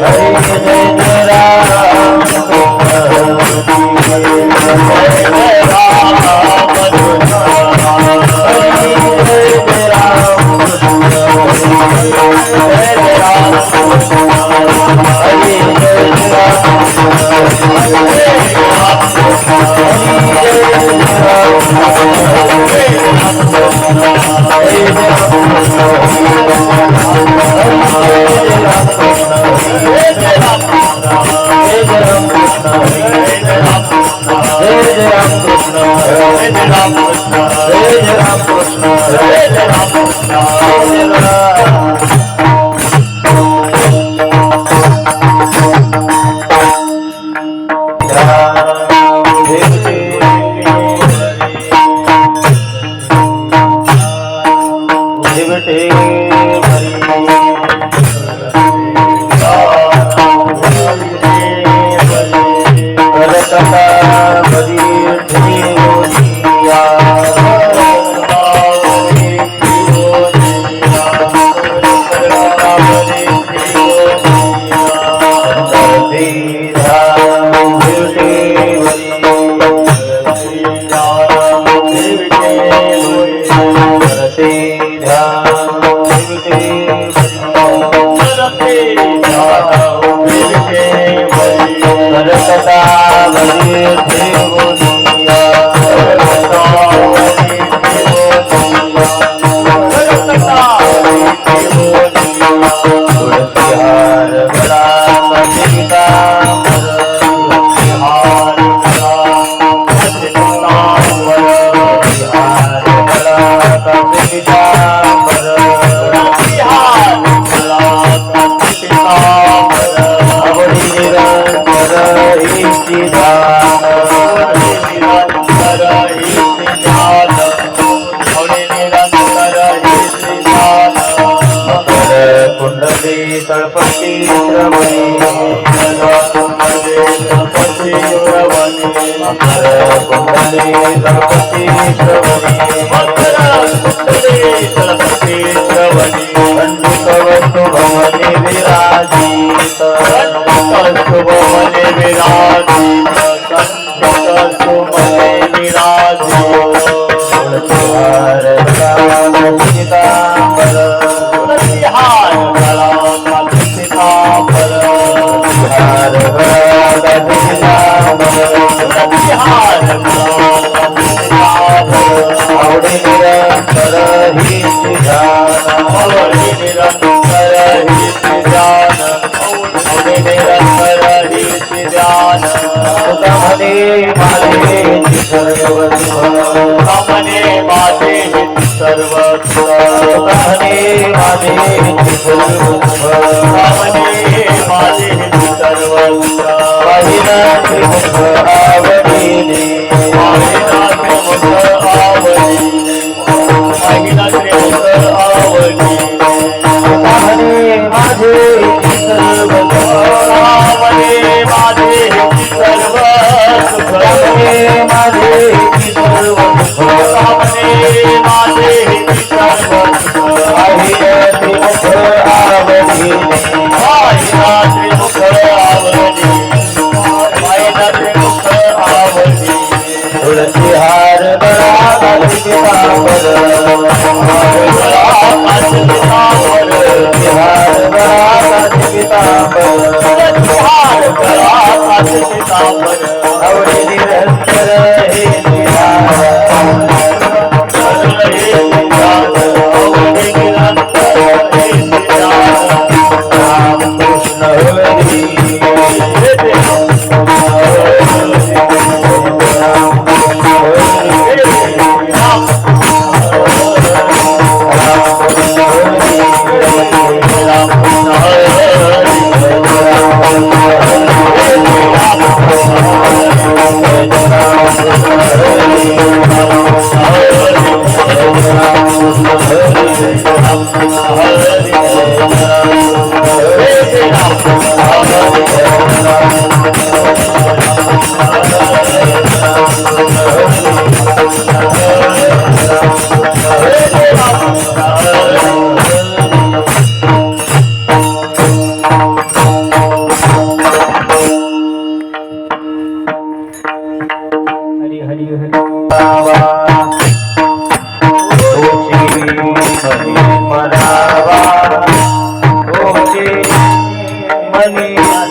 Hare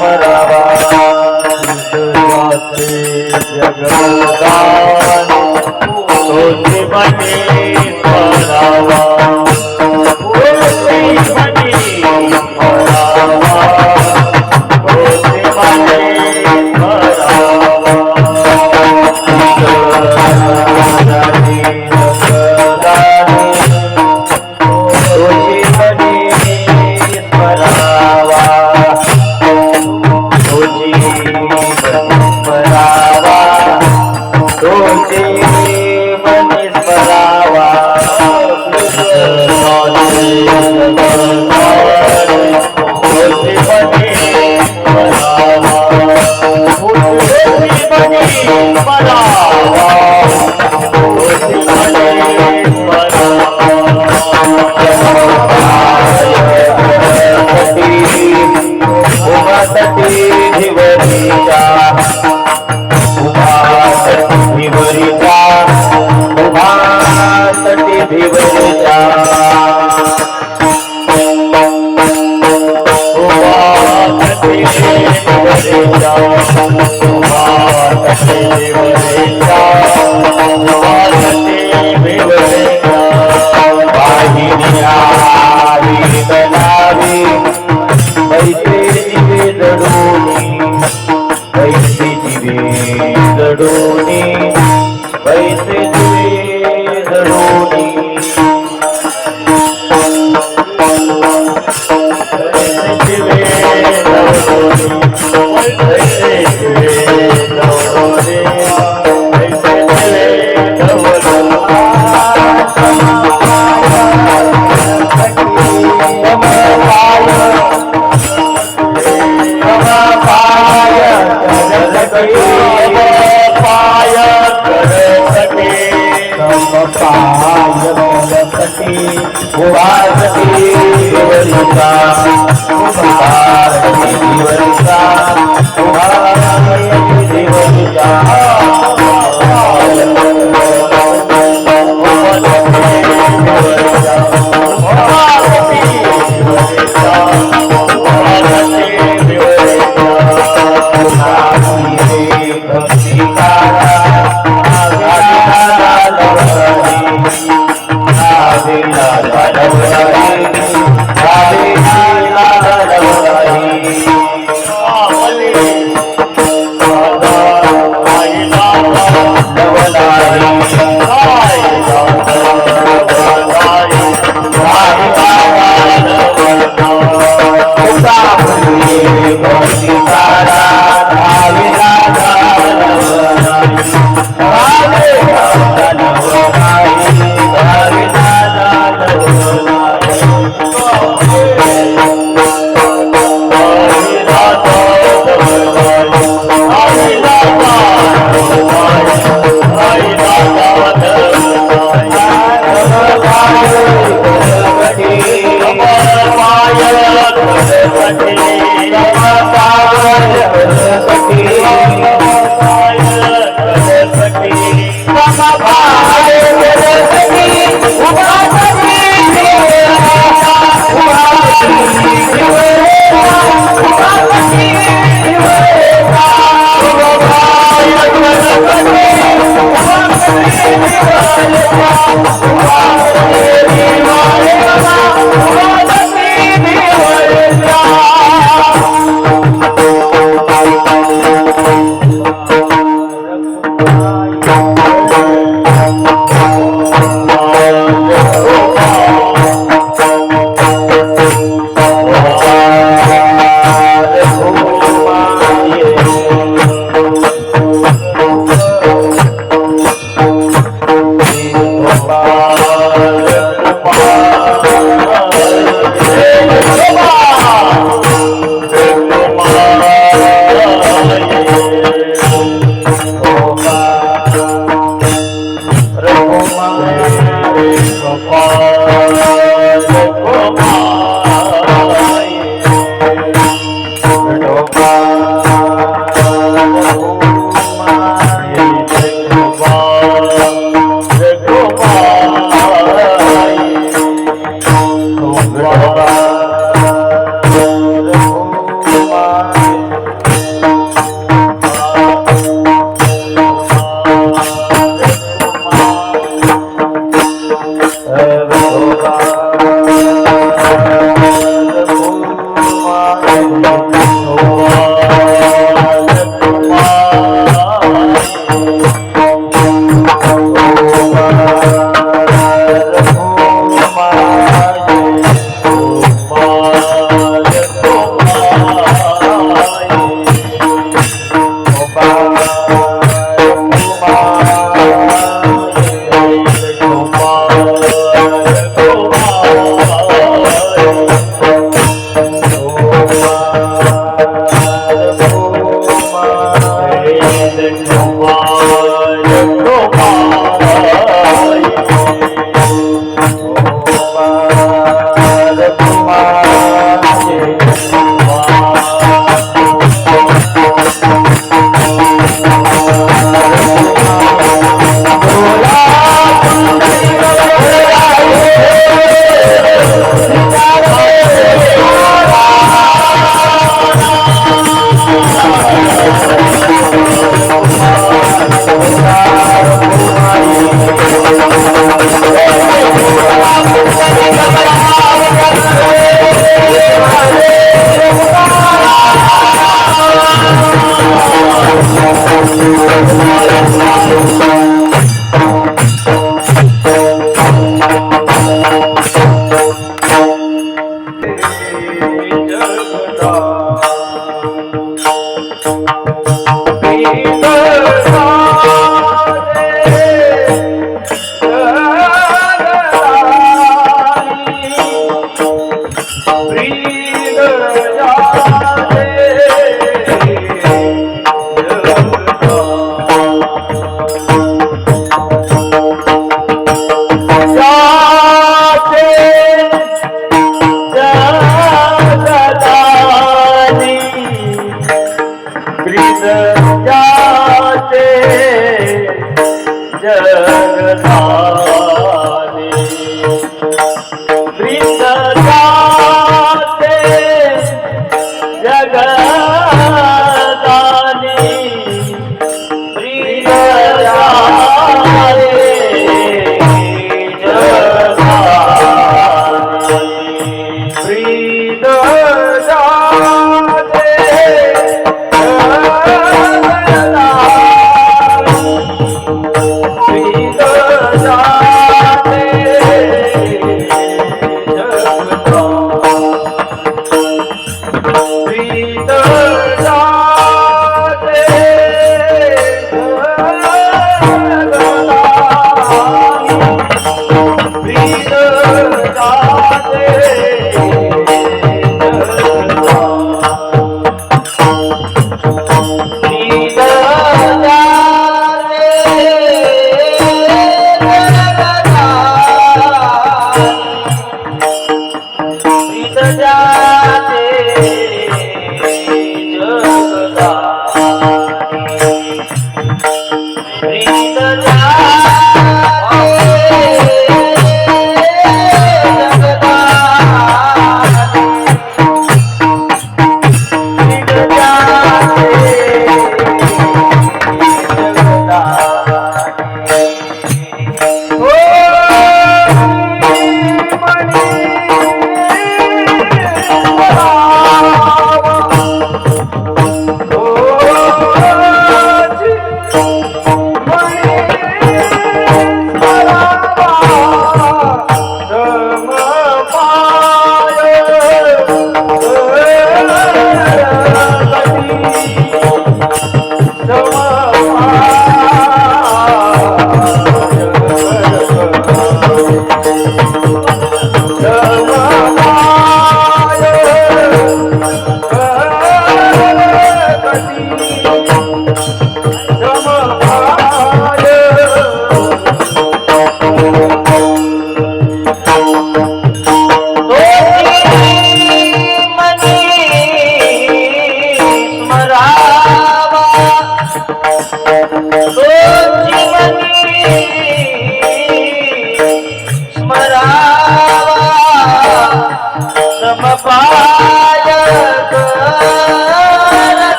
स्मरावा जगदान तोचे मने स्मरावा तोचे मने स्मरावा तोचे मने स्मरावा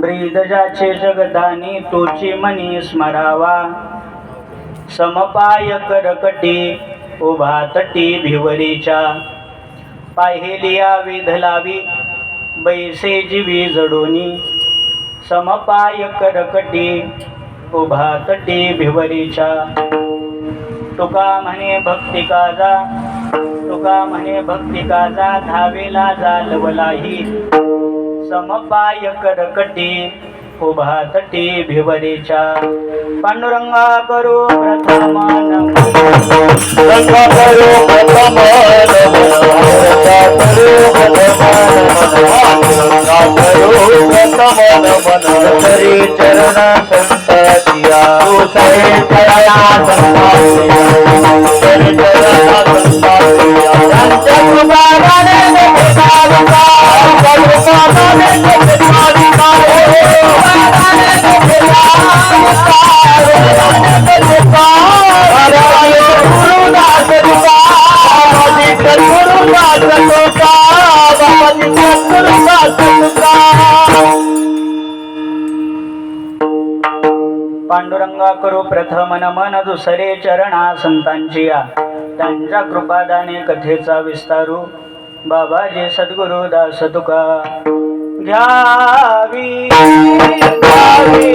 ब्रीदजाचे जगदानी तोची मनी स्मरावा, समपाय करकटी उभा तटी भिवरीच्या, पाहिलिया विधलावी बैसे जीवी जडोनी, समपाय करकटी उभा तटी भिवरीच्या. तुका म्हणे भक्ती काजा तुका म्हणे भक्ती गाजा धावेला जालवलाही समपाय करकटी उभा तटी भिवरीच्या पांडुरंगा करू प्रथम रंगा करो प्रथम रंगा करो प्रथम तरी चरण संततिया तुझे चरणा संततिया तरी चरणा संततिया संत कृपाने देखाविका कृपाने देखाविका पांडुरंगा करू प्रथम नमन दुसरे चरणा संतांची या त्यांच्या कृपादाने कथेचा विस्तारू बाबाजी सद्गुरु दास तुका घ्यावी घ्यावी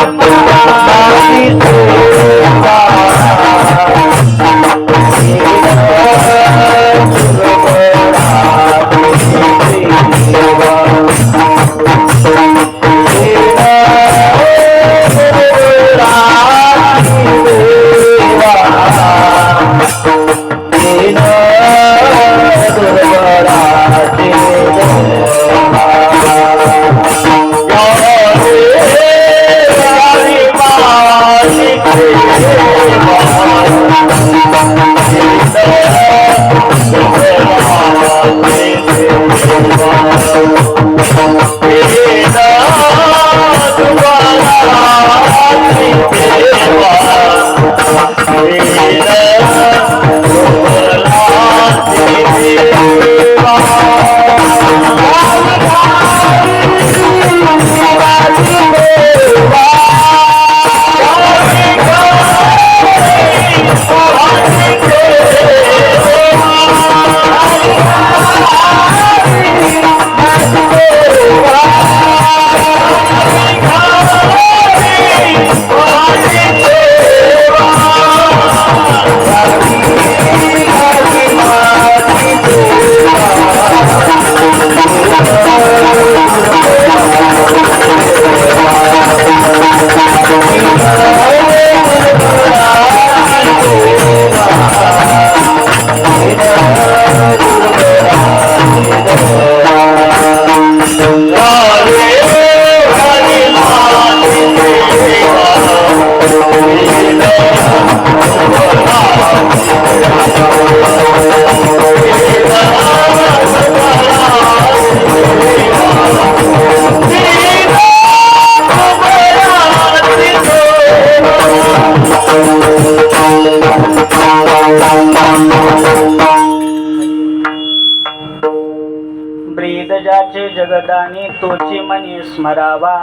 ब्रीदजाचे जगदानी तोची मनी स्मरावा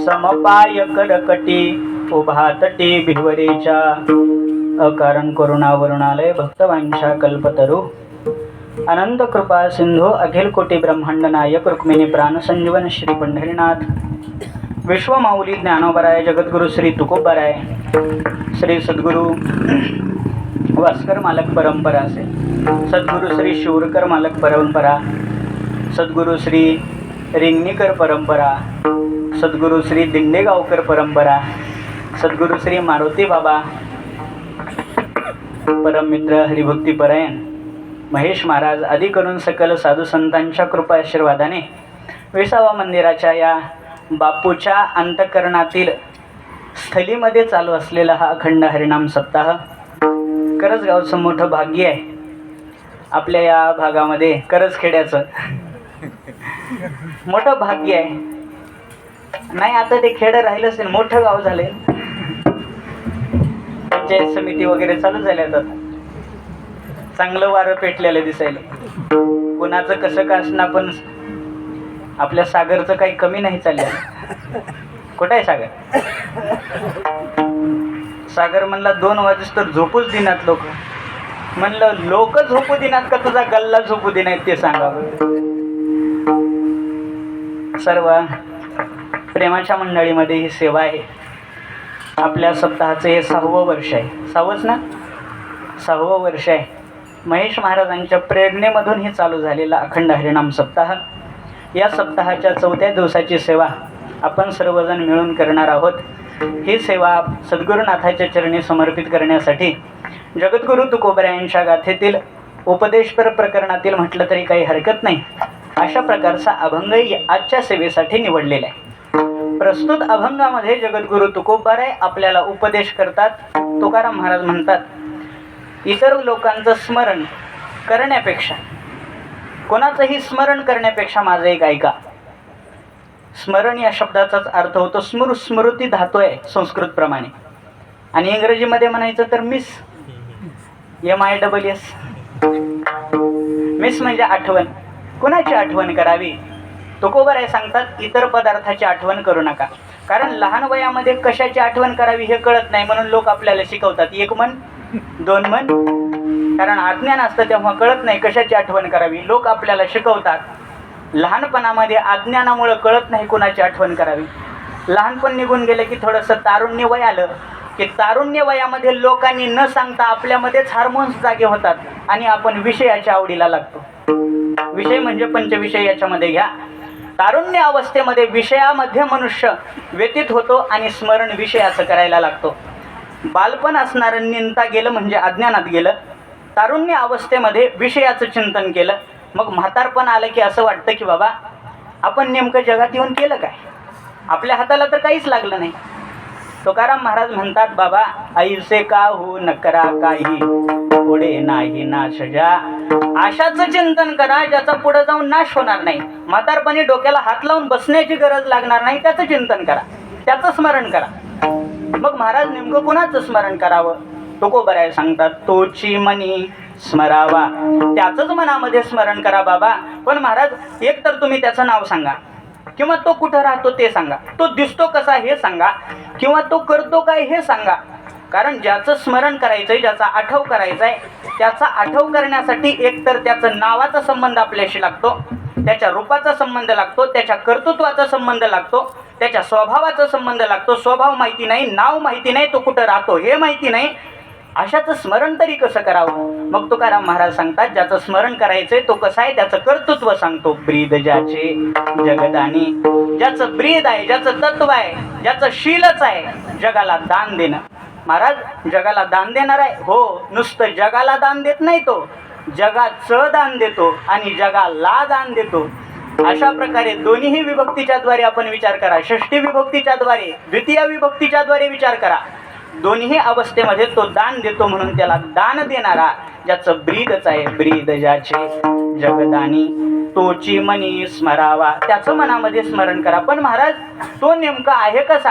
समपाय करकटी उभा तटी भिवरीच्या अकारण करुणा वरुणालय भक्तवांछा कल्पतरू अनंत कृपा सिंधू अखिल कोटी ब्रह्मांड नायक रुक्मिणी प्राण संजीवन श्री पंढरीनाथ विश्वमाऊली ज्ञानोबराय जगद्गुरु श्री तुकोबराय श्री सद्गुरु वास्कर मालक परंपरा से सद्गुरु श्री शिवरकर मालक परंपरा सद्गुरु श्री रिंगणीकर परंपरा सद्गुरु श्री दिंडेगावकर परंपरा सद्गुरु श्री मारुती बाबा परममित्र हरिभक्तीपरायण महेश महाराज आदी करून सकल साधू संतांच्या कृपा आशीर्वादाने 20व्या मंदिराच्या या बापूच्या अंतकरणातील स्थलीमध्ये चालू असलेला हा अखंड हरिनाम सप्ताह करजगावचं मोठं भाग्य आहे. आपल्या या भागामध्ये करजखेड्याचं मोठं भाग्य आहे. नाही आता ते खेडं राहिलं असेल, मोठं गाव झाले. पंचायत समिती वगैरे चालू झाल्या आता. चांगलं वारं पेटलेलं दिसायला. कुणाचं कसं का असणं, पण आपल्या सागरचं काही कमी नाही चाललं. कुठं आहे सागर? सागर म्हणला 2 वाजेस तर झोपूच दिनात लोक. म्हणलं लोक झोपू दिनात का तुझा गल्ला झोपू दिनात ते सांगावं. सर्व प्रेमाच्या मंडळीमध्ये ही सेवा आहे. आपल्या सप्ताहाचं हे 6वं वर्ष आहे. 6वंच ना? 6वं वर्ष आहे. महेश महाराजांच्या प्रेरणेमधून हे चालू झालेला अखंड हरिनाम सप्ताह. या सप्ताहाच्या 4थ्या दिवसाची सेवा आपण सर्वजण मिळून करणार आहोत. ही सेवा सद्गुरुनाथाच्या चरणी समर्पित करण्यासाठी जगद्गुरु तुकोबरायांच्या गाथेतील उपदेशपर प्रकरणातील म्हटलं तरी काही हरकत नाही अशा प्रकारचा अभंग आजच्या सेवेसाठी निवडलेला आहे. प्रस्तुत अभंगामध्ये जगद्गुरु तुकोबाराय आपल्याला उपदेश करतात. तुकाराम महाराज म्हणतात, इतर लोकांचं स्मरण करण्यापेक्षा, कोणाचंही स्मरण करण्यापेक्षा माझं एक ऐका. स्मरण या शब्दाचाच अर्थ होतो स्मृती धातू आहे संस्कृतप्रमाणे, आणि इंग्रजीमध्ये म्हणायचं तर मिस, MISS. मिस म्हणजे आठवण. कोणाची आठवण करावी? तुकोबाराय सांगतात, इतर पदार्थाची आठवण करू नका. कारण लहान वयामध्ये कशाची आठवण करावी हे कळत नाही, म्हणून लोक आपल्याला शिकवतात 1 मन 2 मन. कारण अज्ञान असतं तेव्हा कळत नाही कशाची आठवण करावी. लोक आपल्याला शिकवतात. लहानपणामध्ये अज्ञानामुळं कळत नाही कोणाची आठवण करावी. लहानपण निघून गेलं की थोडंसं तारुण्य वय आलं की तारुण्य वयामध्ये लोकांनी न सांगता आपल्यामध्येच हार्मोन्स जागे होतात आणि आपण विषयाच्या आवडीला लागतो. विषय म्हणजे पंचविषय याच्यामध्ये घ्या. तारुण्य अवस्थेमध्ये विषयामध्ये मनुष्य व्यतीत होतो आणि स्मरण विषयाचं करायला लागतो. बालपण असणारं निंता गेलं म्हणजे अज्ञानात गेलं. तारुण्य अवस्थेमध्ये विषयाचं चिंतन केलं. मग म्हातारपण आलं की असं वाटतं की बाबा आपण नेमकं जगात येऊन केलं काय? आपल्या हाताला तर काहीच लागलं नाही. तुकाराम महाराज म्हणतात, बाबा ऐसे का हो न करा काही, पुढे नाही नाश जा. आशाचं चिंतन करा ज्याचा पुढे जाऊन नाश होणार नाही. म्हातारपणी डोक्याला हात लावून बसण्याची गरज लागणार नाही, त्याचं चिंतन करा, त्याचं स्मरण करा. मग महाराज नेमकं कुणाचं स्मरण करावं? तुकोबाराय सांगतात, तोची मनी स्मरावा. त्याचंच मनामध्ये स्मरण करा बाबा. पण महाराज एक तर तुम्ही त्याचं नाव सांगा, किंवा तो कुठं राहतो ते सांगा, तो दिसतो कसा हे सांगा, किंवा तो करतो काय हे सांगा. कारण ज्याचं स्मरण करायचं आहे, ज्याचा आठव करायचा आहे, त्याचा आठव करण्यासाठी एकतर त्याचं नावाचा संबंध आपल्याशी लागतो, त्याच्या रूपाचा संबंध लागतो, त्याच्या कर्तृत्वाचा संबंध लागतो, त्याच्या स्वभावाचा संबंध लागतो. स्वभाव माहिती नाही, नाव माहिती नाही, तो कुठं राहतो हे माहिती नाही, अशाचं स्मरण तरी कसं करावं? मग तुकाराम महाराज सांगतात, ज्याचं स्मरण करायचंय तो कसं आहे त्याचं कर्तृत्व सांगतो. ब्रीद ज्याचे जगदानी, ज्याचं ब्रीद आहे, ज्याचं तत्व आहे, ज्याचं शीलच आहे, जगाला दान देणं. महाराज जगाला दान देणार आहे? हो, नुसतं जगाला दान देत नाही, तो जगाचं दान देतो आणि जगाला दान देतो. अशा प्रकारे दोन्ही विभक्तीच्या द्वारे आपण विचार करा. षष्ठी विभक्तीच्या द्वारे, द्वितीय विभक्तीच्या द्वारे विचार करा. दोन्ही अवस्थेमध्ये तो दान देतो, म्हणून त्याला दान देणारा, ज्याचं ब्रीदच आहे, ब्रीद ज्याचे जगदानी, तोची मनी स्मरावा. त्याचं मनामध्ये स्मरण करा. पण महाराज तो नेमका आहे कसा?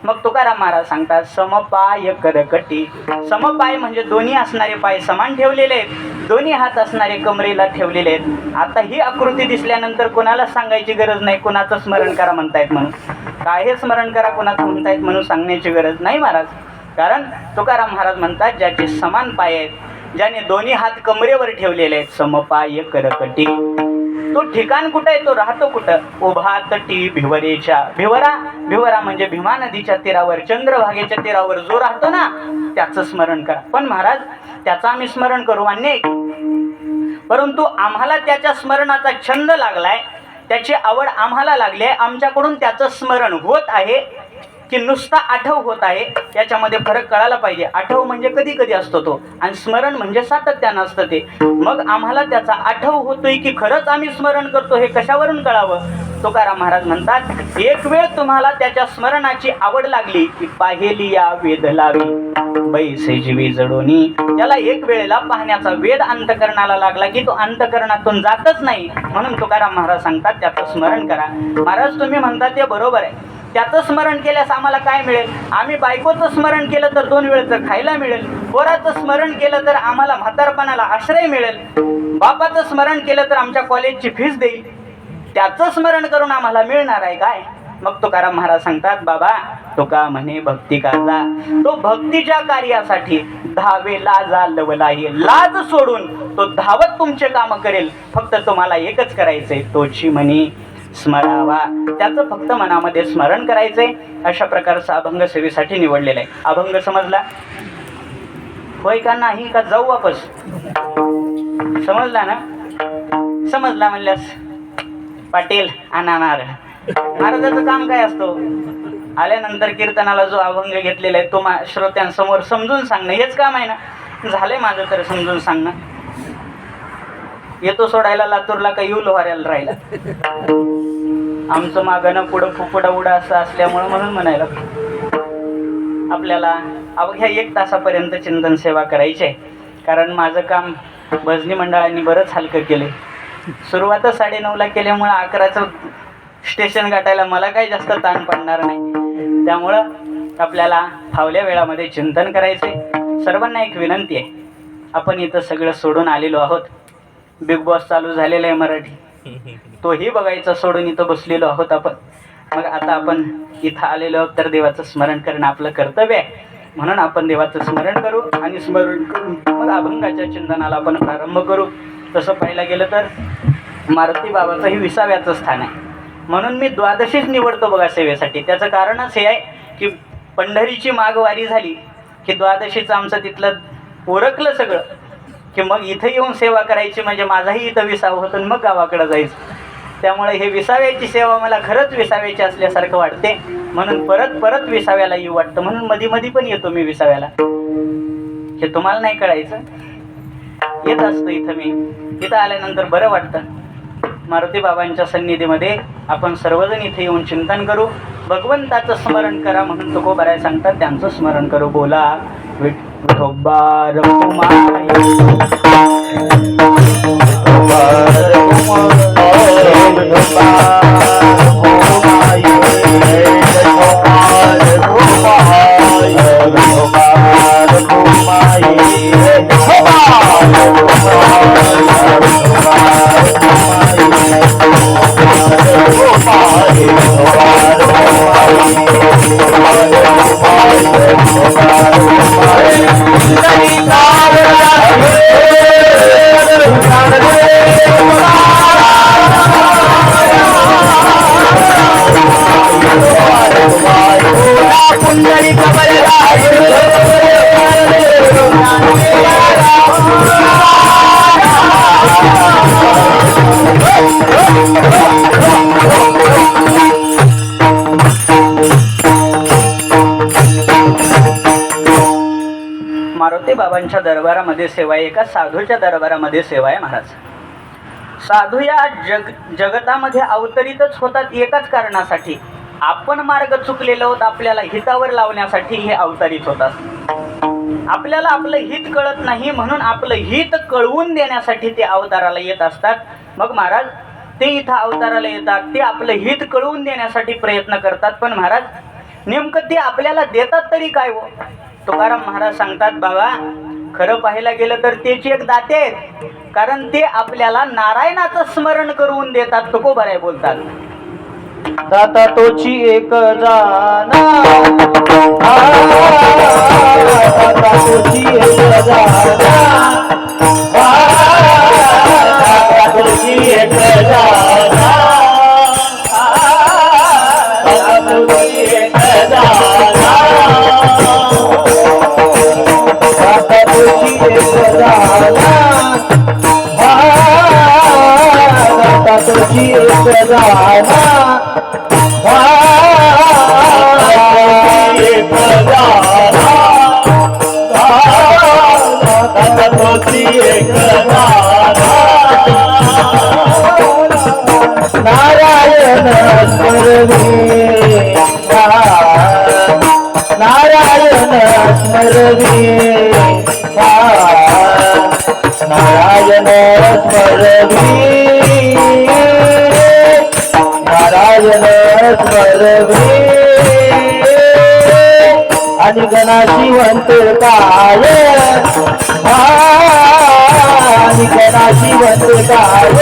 मग तुकाराम महाराज सांगतात, समपाय करकटी. समपाय म्हणजे दोन्ही असणारे पाय समान ठेवलेले आहेत, दोन्ही हात असणारे कमरेला ठेवलेले आहेत. आता ही आकृती दिसल्यानंतर कोणाला सांगायची गरज नाही कोणाचं स्मरण करा म्हणतायत म्हणून, काय हे स्मरण करा कोणाचं म्हणतायत म्हणून सांगण्याची गरज नाही महाराज. कारण तुकाराम महाराज म्हणतात, ज्याचे समान पाय आहेत, ज्याने दोन्ही हात कमरेवर ठेवलेले आहेत, समपाय करकटी. तो ठिकाण कुठं आहे? तो राहतो कुठं? उभा तटी भिवरेच्या. भिवरा म्हणजे भीमा नदीच्या तीरावर, चंद्रभागेच्या तीरावर जो राहतो ना, त्याचं स्मरण करा. पण महाराज त्याचं आम्ही स्मरण करू मान्य आहे, परंतु आम्हाला त्याच्या स्मरणाचा छंद लागलाय, त्याची आवड आम्हाला लागली आहे. आमच्याकडून त्याचं स्मरण होत आहे की नुसता आठव होत आहे, याच्यामध्ये फरक कळायला पाहिजे. आठव म्हणजे कधी कधी असतो तो, आणि स्मरण म्हणजे सातत्यानं असतं ते. मग आम्हाला त्याचा आठव होतोय की खरंच आम्ही स्मरण करतो हे कशावरून कळावं? तुकाराम महाराज म्हणतात, एक वेळ तुम्हाला त्याच्या स्मरणाची आवड लागली की पाहेली या वेध लावी, बैसे जीवी जडोनी. त्याला एक वेळेला पाहण्याचा वेध अंतकरणाला लागला की तो अंतकरणातून जातच नाही. म्हणून तुकाराम महाराज सांगतात, त्याचं स्मरण करा. महाराज तुम्ही म्हणतात ते बरोबर आहे, त्याचं स्मरण केल्यास आम्हाला काय मिळेल? आम्ही बायकोचं स्मरण केलं तर 2 वेळचं खायला मिळेल, पोराचं स्मरण केलं तर आम्हाला म्हातारपणाला आश्रय मिळेल, बापाचं स्मरण केलं तर आमच्या कॉलेजची फीस देईल. त्याचं स्मरण करून आम्हाला मिळणार आहे काय? मग तुकाराम महाराज सांगतात, बाबा तुका म्हणे भक्ती काजा. तो भक्तीच्या कार्यासाठी धावे लाजा लवलाही. लाज सोडून तो धावत तुमचे काम करेल. फक्त तुम्हाला एकच करायचंय, तोची म्हणे स्मरावा. त्याचं फक्त मनामध्ये स्मरण करायचंय. अशा प्रकारचा अभंग सेवेसाठी निवडलेला आहे. अभंग समजला? होय का नाही का जाऊ वापस? समजला ना? समजला म्हणल्यास पाटील आणणार. महाराजाचं काम काय असतो? आल्यानंतर कीर्तनाला जो अभंग घेतलेला आहे तो श्रोत्यांसमोर समजून सांगणं हेच काम आहे ना. झालंय माझं तर समजून सांगणं. येतो सोडायला लातूरला का येऊ लोहाऱ्याला राहिला. आमचं मागणं पुढं फुफुडा उडा असं असल्यामुळं म्हणून म्हणायला आपल्याला अवघ्या 1 तासापर्यंत चिंतन सेवा करायची आहे. कारण माझं काम भजनी मंडळांनी बरंच हलकं केलं. सुरुवातच 9:30ला केल्यामुळं 11चं स्टेशन गाठायला मला काही जास्त ताण पडणार नाही. त्यामुळं आपल्याला फावल्या वेळामध्ये चिंतन करायचे. सर्वांना एक विनंती आहे, आपण इथं सगळं सोडून आलेलो आहोत. बिग बॉस चालू झालेला आहे मराठी, तोही बघायचा सोडून इथं बसलेलो आहोत आपण. मग आता आपण इथं आलेलो आहोत तर देवाचं स्मरण करणं आपलं कर्तव्य आहे. म्हणून आपण देवाचं स्मरण करू आणि स्मरण करून मग अभंगाच्या चिंतनाला आपण प्रारंभ करू. तसं पाहायला गेलं तर मारुती बाबाचंही 20व्याचं स्थान आहे. म्हणून मी द्वादशीच निवडतो बघा सेवेसाठी. त्याचं कारणच हे आहे की पंढरीची माघवारी झाली की द्वादशीचं आमचं तिथलं ओरखलं सगळं की मग इथं येऊन सेवा करायची म्हणजे माझाही इथं 20वं होतं मग गावाकडं जायचं. त्यामुळे हे 20व्याची सेवा मला खरंच 20व्याची असल्यासारखं वाटते. म्हणून परत 20व्याला येऊ वाटतं. म्हणून मध्ये पण येतो मी 20व्याला. हे तुम्हाला नाही कळायचं, येत असतं इथं मी. इथं आल्यानंतर बरं वाटतं. मारुती बाबांच्या सन्निधीमध्ये आपण सर्वजण इथे येऊन चिंतन करू. भगवंताचं स्मरण करा म्हणून तुकोबाराय सांगतात, त्यांचं स्मरण करू. बोला विठोबा रघुमाई, मारुती बाबांच्या दरबारामध्ये सेवा आहे. एका साधूच्या दरबारामध्ये सेवा आहे महाराज. साधू या जगतामध्ये अवतरितच होतात एकाच कारणासाठी. आपण मार्ग चुकलेलो आहोत आपल्याला हितावर लावण्यासाठी हे अवतरित होतात. आपल्याला आपलं हित कळत नाही म्हणून आपलं हित कळवून देण्यासाठी ते अवताराला येत असतात. मग महाराज ते इथं अवताराला येतात, ते आपलं हित कळवून देण्यासाठी प्रयत्न करतात. पण महाराज नेमकं ते आपल्याला देतात तरी काय हो? तुकाराम महाराज सांगतात, बाबा खरं पाहायला गेलं तर त्याची एक दाते आहेत. कारण ते आपल्याला नारायणाचं स्मरण करून देतात. तुकोबाराय बोलतात, दाता तोची एक जाना, दाता तोची एक जाना, दाता तोची एक जाना, दाता तोची एक जाना, दाता तोची एक जाना, दाता तोची एक जाना, नारायण स्मरवी, नारायण स्मरवी, नारायण स्मरवी, नारायण स्मरवी, आणि गणाशिवंत काय, आणि गणाशिवंत काय,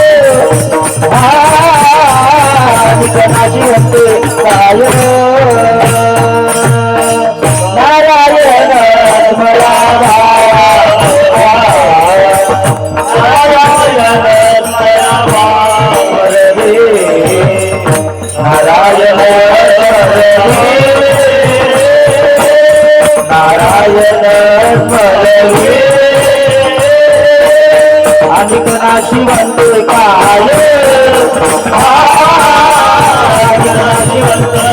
आणि गणाशिवंत काय, नारायण स्मरावा, नारायण स्मरावा रे, नारायण रे, नारायण स्मरवे, आणि कोणाशी म्हणते काय कोणाशी म्हणते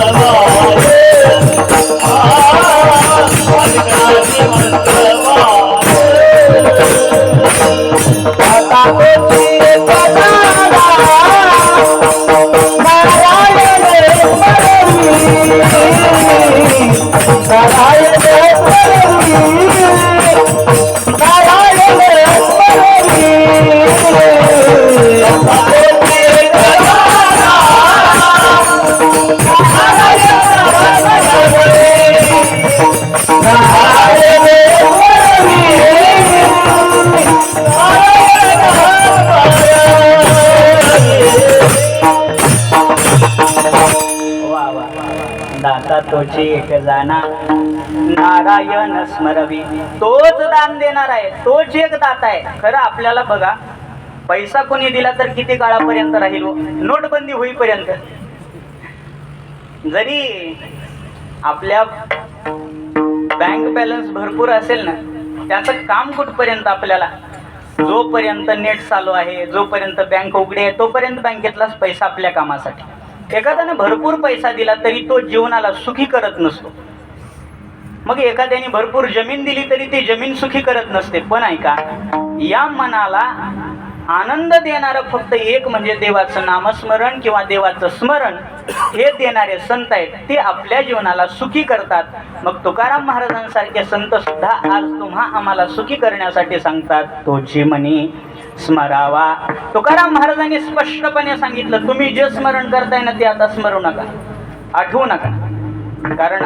दाता तोची एक जाना नारायण स्मरवी. तोच दान देणार आहे, तोच एक दाता आहे. खरं आपल्याला बघा, पैसा कोणी दिला तर किती काळापर्यंत राहील? नोटबंदी होईपर्यंत. जरी आपल्या बँक बॅलन्स भरपूर असेल ना, त्याचं काम कुठपर्यंत आपल्याला? जोपर्यंत नेट चालू आहे, जोपर्यंत बँक उघडी आहे, तोपर्यंत बँकेतलाच पैसा आपल्या कामासाठी. एखाद्याने भरपूर पैसा दिला तरी तो जीवनाला सुखी करत नसतो. मग एखाद्याने भरपूर जमीन दिली तरी ती जमीन सुखी करत नसते. पण ऐका, या मनाला आनंद देणारं फक्त एक म्हणजे देवाचं नामस्मरण किंवा देवाचं स्मरण हे देणारे संत आहेत. ते आपल्या जीवनाला सुखी करतात. मग तुकाराम महाराजांसारखे संत सुद्धा आज तुम्हा आम्हाला सुखी करण्यासाठी सांगतात, तोची मनी स्मरावा. तुकाराम महाराजांनी स्पष्टपणे सांगितलं, तुम्ही जे स्मरण करताय ना ते आता स्मरू नका, आठवू नका. कारण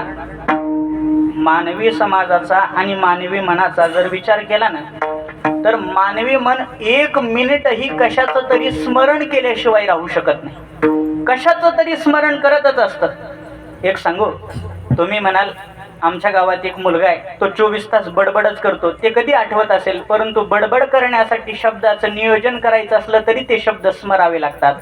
मानवी समाजाचा आणि मानवी मनाचा जर विचार केला ना, तर मानवी मन एक मिनिटही कशाचं तरी स्मरण केल्याशिवाय राहू शकत नाही. कशाचं तरी स्मरण करतच असतं. एक सांगू, तुम्ही म्हणाल आमच्या गावात एक मुलगा आहे, तो 24 तास बडबडच करतो. ते कधी आठवत असेल, परंतु बडबड करण्यासाठी शब्दाचं नियोजन करायचं असलं तरी ते शब्द स्मरावे लागतात.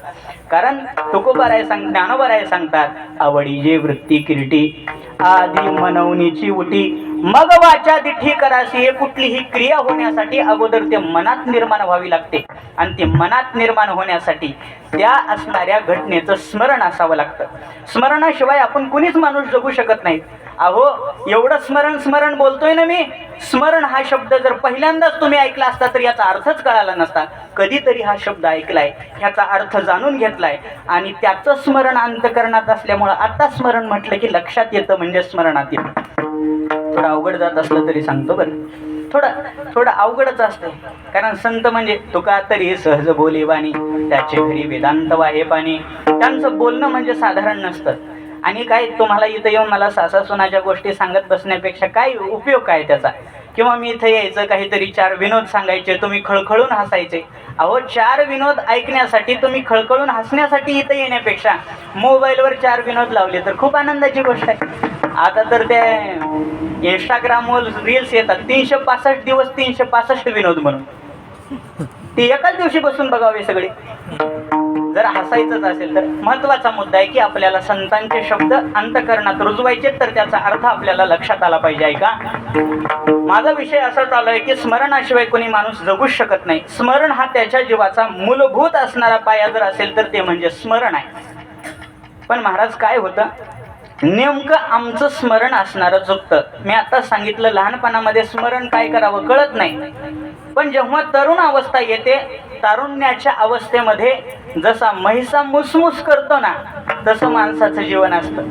कारण तुकोबाराय ज्ञानोबाराय सांगतात, आवडी जे वृत्ती किरीटी आधी मनवणीची उटी मग वाचा दिठी करासी. हे कुठलीही क्रिया होण्यासाठी अगोदर ते मनात निर्माण व्हावी लागते. आणि ते मनात निर्माण होण्यासाठी त्या असणाऱ्या घटनेचं स्मरण असावं लागतं. स्मरणाशिवाय आपण कुणीच माणूस जगू शकत नाही. अहो, एवढं स्मरण स्मरण बोलतोय ना मी. स्मरण हा शब्द जर पहिल्यांदाच तुम्ही ऐकला असता तर याचा अर्थच कळाला नसता. कधीतरी हा शब्द ऐकलाय, ह्याचा अर्थ जाणून घेतलाय आणि त्याचं स्मरण अंतःकरणात असल्यामुळं आता स्मरण म्हटलं की लक्षात येतं, म्हणजे स्मरणात येतं. थोडं अवघड जात असलं तरी सांगतो बरं, थोडं अवघडच असतंय. कारण संत म्हणजे तुका तरी सहज बोली वाणी, त्याचे घरी वेदांत वाहे पाणी. त्यांचं बोलणं म्हणजे साधारण नसतं. आणि काय तुम्हाला इथं येऊन मला सासासुनाच्या गोष्टी सांगत बसण्यापेक्षा काय उपयोग काय त्याचा? किंवा मी इथं यायचं, काहीतरी 4 विनोद सांगायचे, तुम्ही खळखळून हसायचे. अहो, 4 विनोद ऐकण्यासाठी, तुम्ही खळखळून हसण्यासाठी इथं येण्यापेक्षा मोबाईलवर 4 विनोद लावले तर खूप आनंदाची गोष्ट आहे. आता तर त्या इंस्टाग्रामवर रील्स येतात, 365 दिवस 365 विनोद म्हणून. ते एकाच दिवशी बसून बघावे सगळे. जर हसायचंच असेल तर महत्त्वाचा मुद्दा आहे की आपल्याला संतांचे शब्द अंतःकरणात रुजवायचे, तर त्याचा अर्थ आपल्याला लक्षात आला पाहिजे. आहे का? माझा विषय असा चालू आहे की स्मरणाशिवाय कोणी माणूस जगूच शकत नाही. स्मरण हा त्याच्या जीवाचा मूलभूत असणारा पाया जर असेल तर ते म्हणजे स्मरण आहे. पण महाराज काय होतं, नेमकं आमचं स्मरण असणारं चुकतं. मी आता सांगितलं, लहानपणामध्ये स्मरण काय करावं कळत नाही. पण जेव्हा तरुण अवस्था येते, तारुण्याच्या अवस्थेमध्ये जसा म्हैसा मुसमुस करतो ना, तसं माणसाचं जीवन असतं.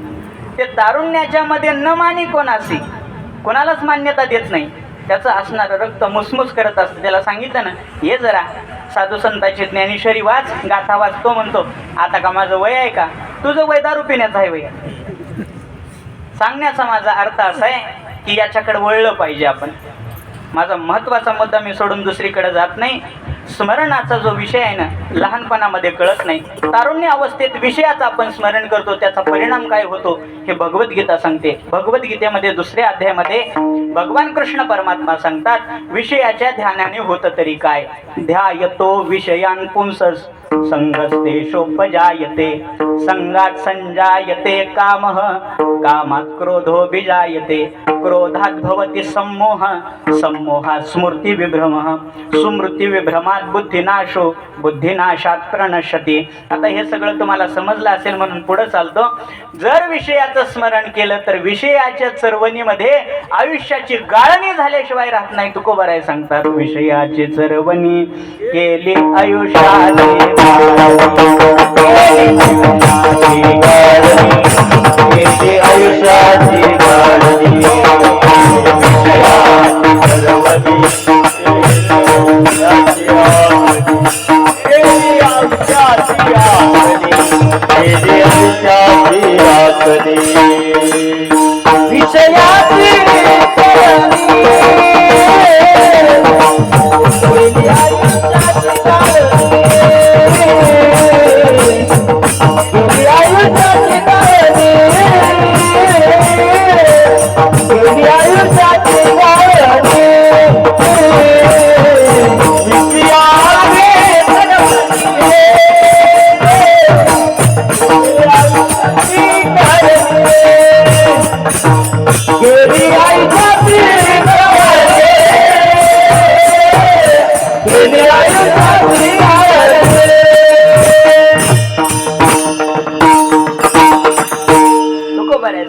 ते तारुण्याच्या मध्ये न मानी कोणाशी, कोणालाच मान्यता देत नाही. त्याचं असणारं रक्त मुसमुस करत असतं. त्याला सांगितलं ना, ये जरा साधू संतांची ज्ञानेश्वरी वाच, गाथा वाच. तो म्हणतो, आता का माझं वय आहे का? तुझं वय दारू पिण्याचं आहे वय. सांगण्याचा माझा अर्थ असा आहे की याच्याकडे वळलं पाहिजे आपण. माझा महत्त्वाचा मुद्दा मी सोडून दुसरीकडे जात नाही. स्मरणाचा जो विषय आहे ना, लहानपणामध्ये कळत नाही. तारुण्य अवस्थेत विषयाचं आपण स्मरण करतो, त्याचा परिणाम काय होतो हे भगवद्गीता सांगते. भगवद्गीतेमध्ये 2ऱ्या अध्यायामध्ये भगवान कृष्ण परमात्मा सांगतात, विषयाच्या ध्यानाने होतं तरी काय, ध्यायतो विषयान पुंसस संगस्तेषोपजायते संगात संजायते कामः कामात् क्रोधोऽभिजायते क्रोधात् भवति सम्मोह सम्मोहात् स्मृतिविभ्रमः स्मृतिविभ्रमात् बुद्धिनाशो बुद्धिनाशात् प्रणश्यति. आता हे सगळं तुम्हाला समजलं असेल म्हणून पुढे चालतो. जर विषयाचं स्मरण केलं तर विषयाच्या चरवणीमध्ये आयुष्याची गाळणी झाल्याशिवाय राहत नाही. तुकोबाराय सांगतात विषयाची चरवणी केली आयुष्याची आयुष्याची गाळणी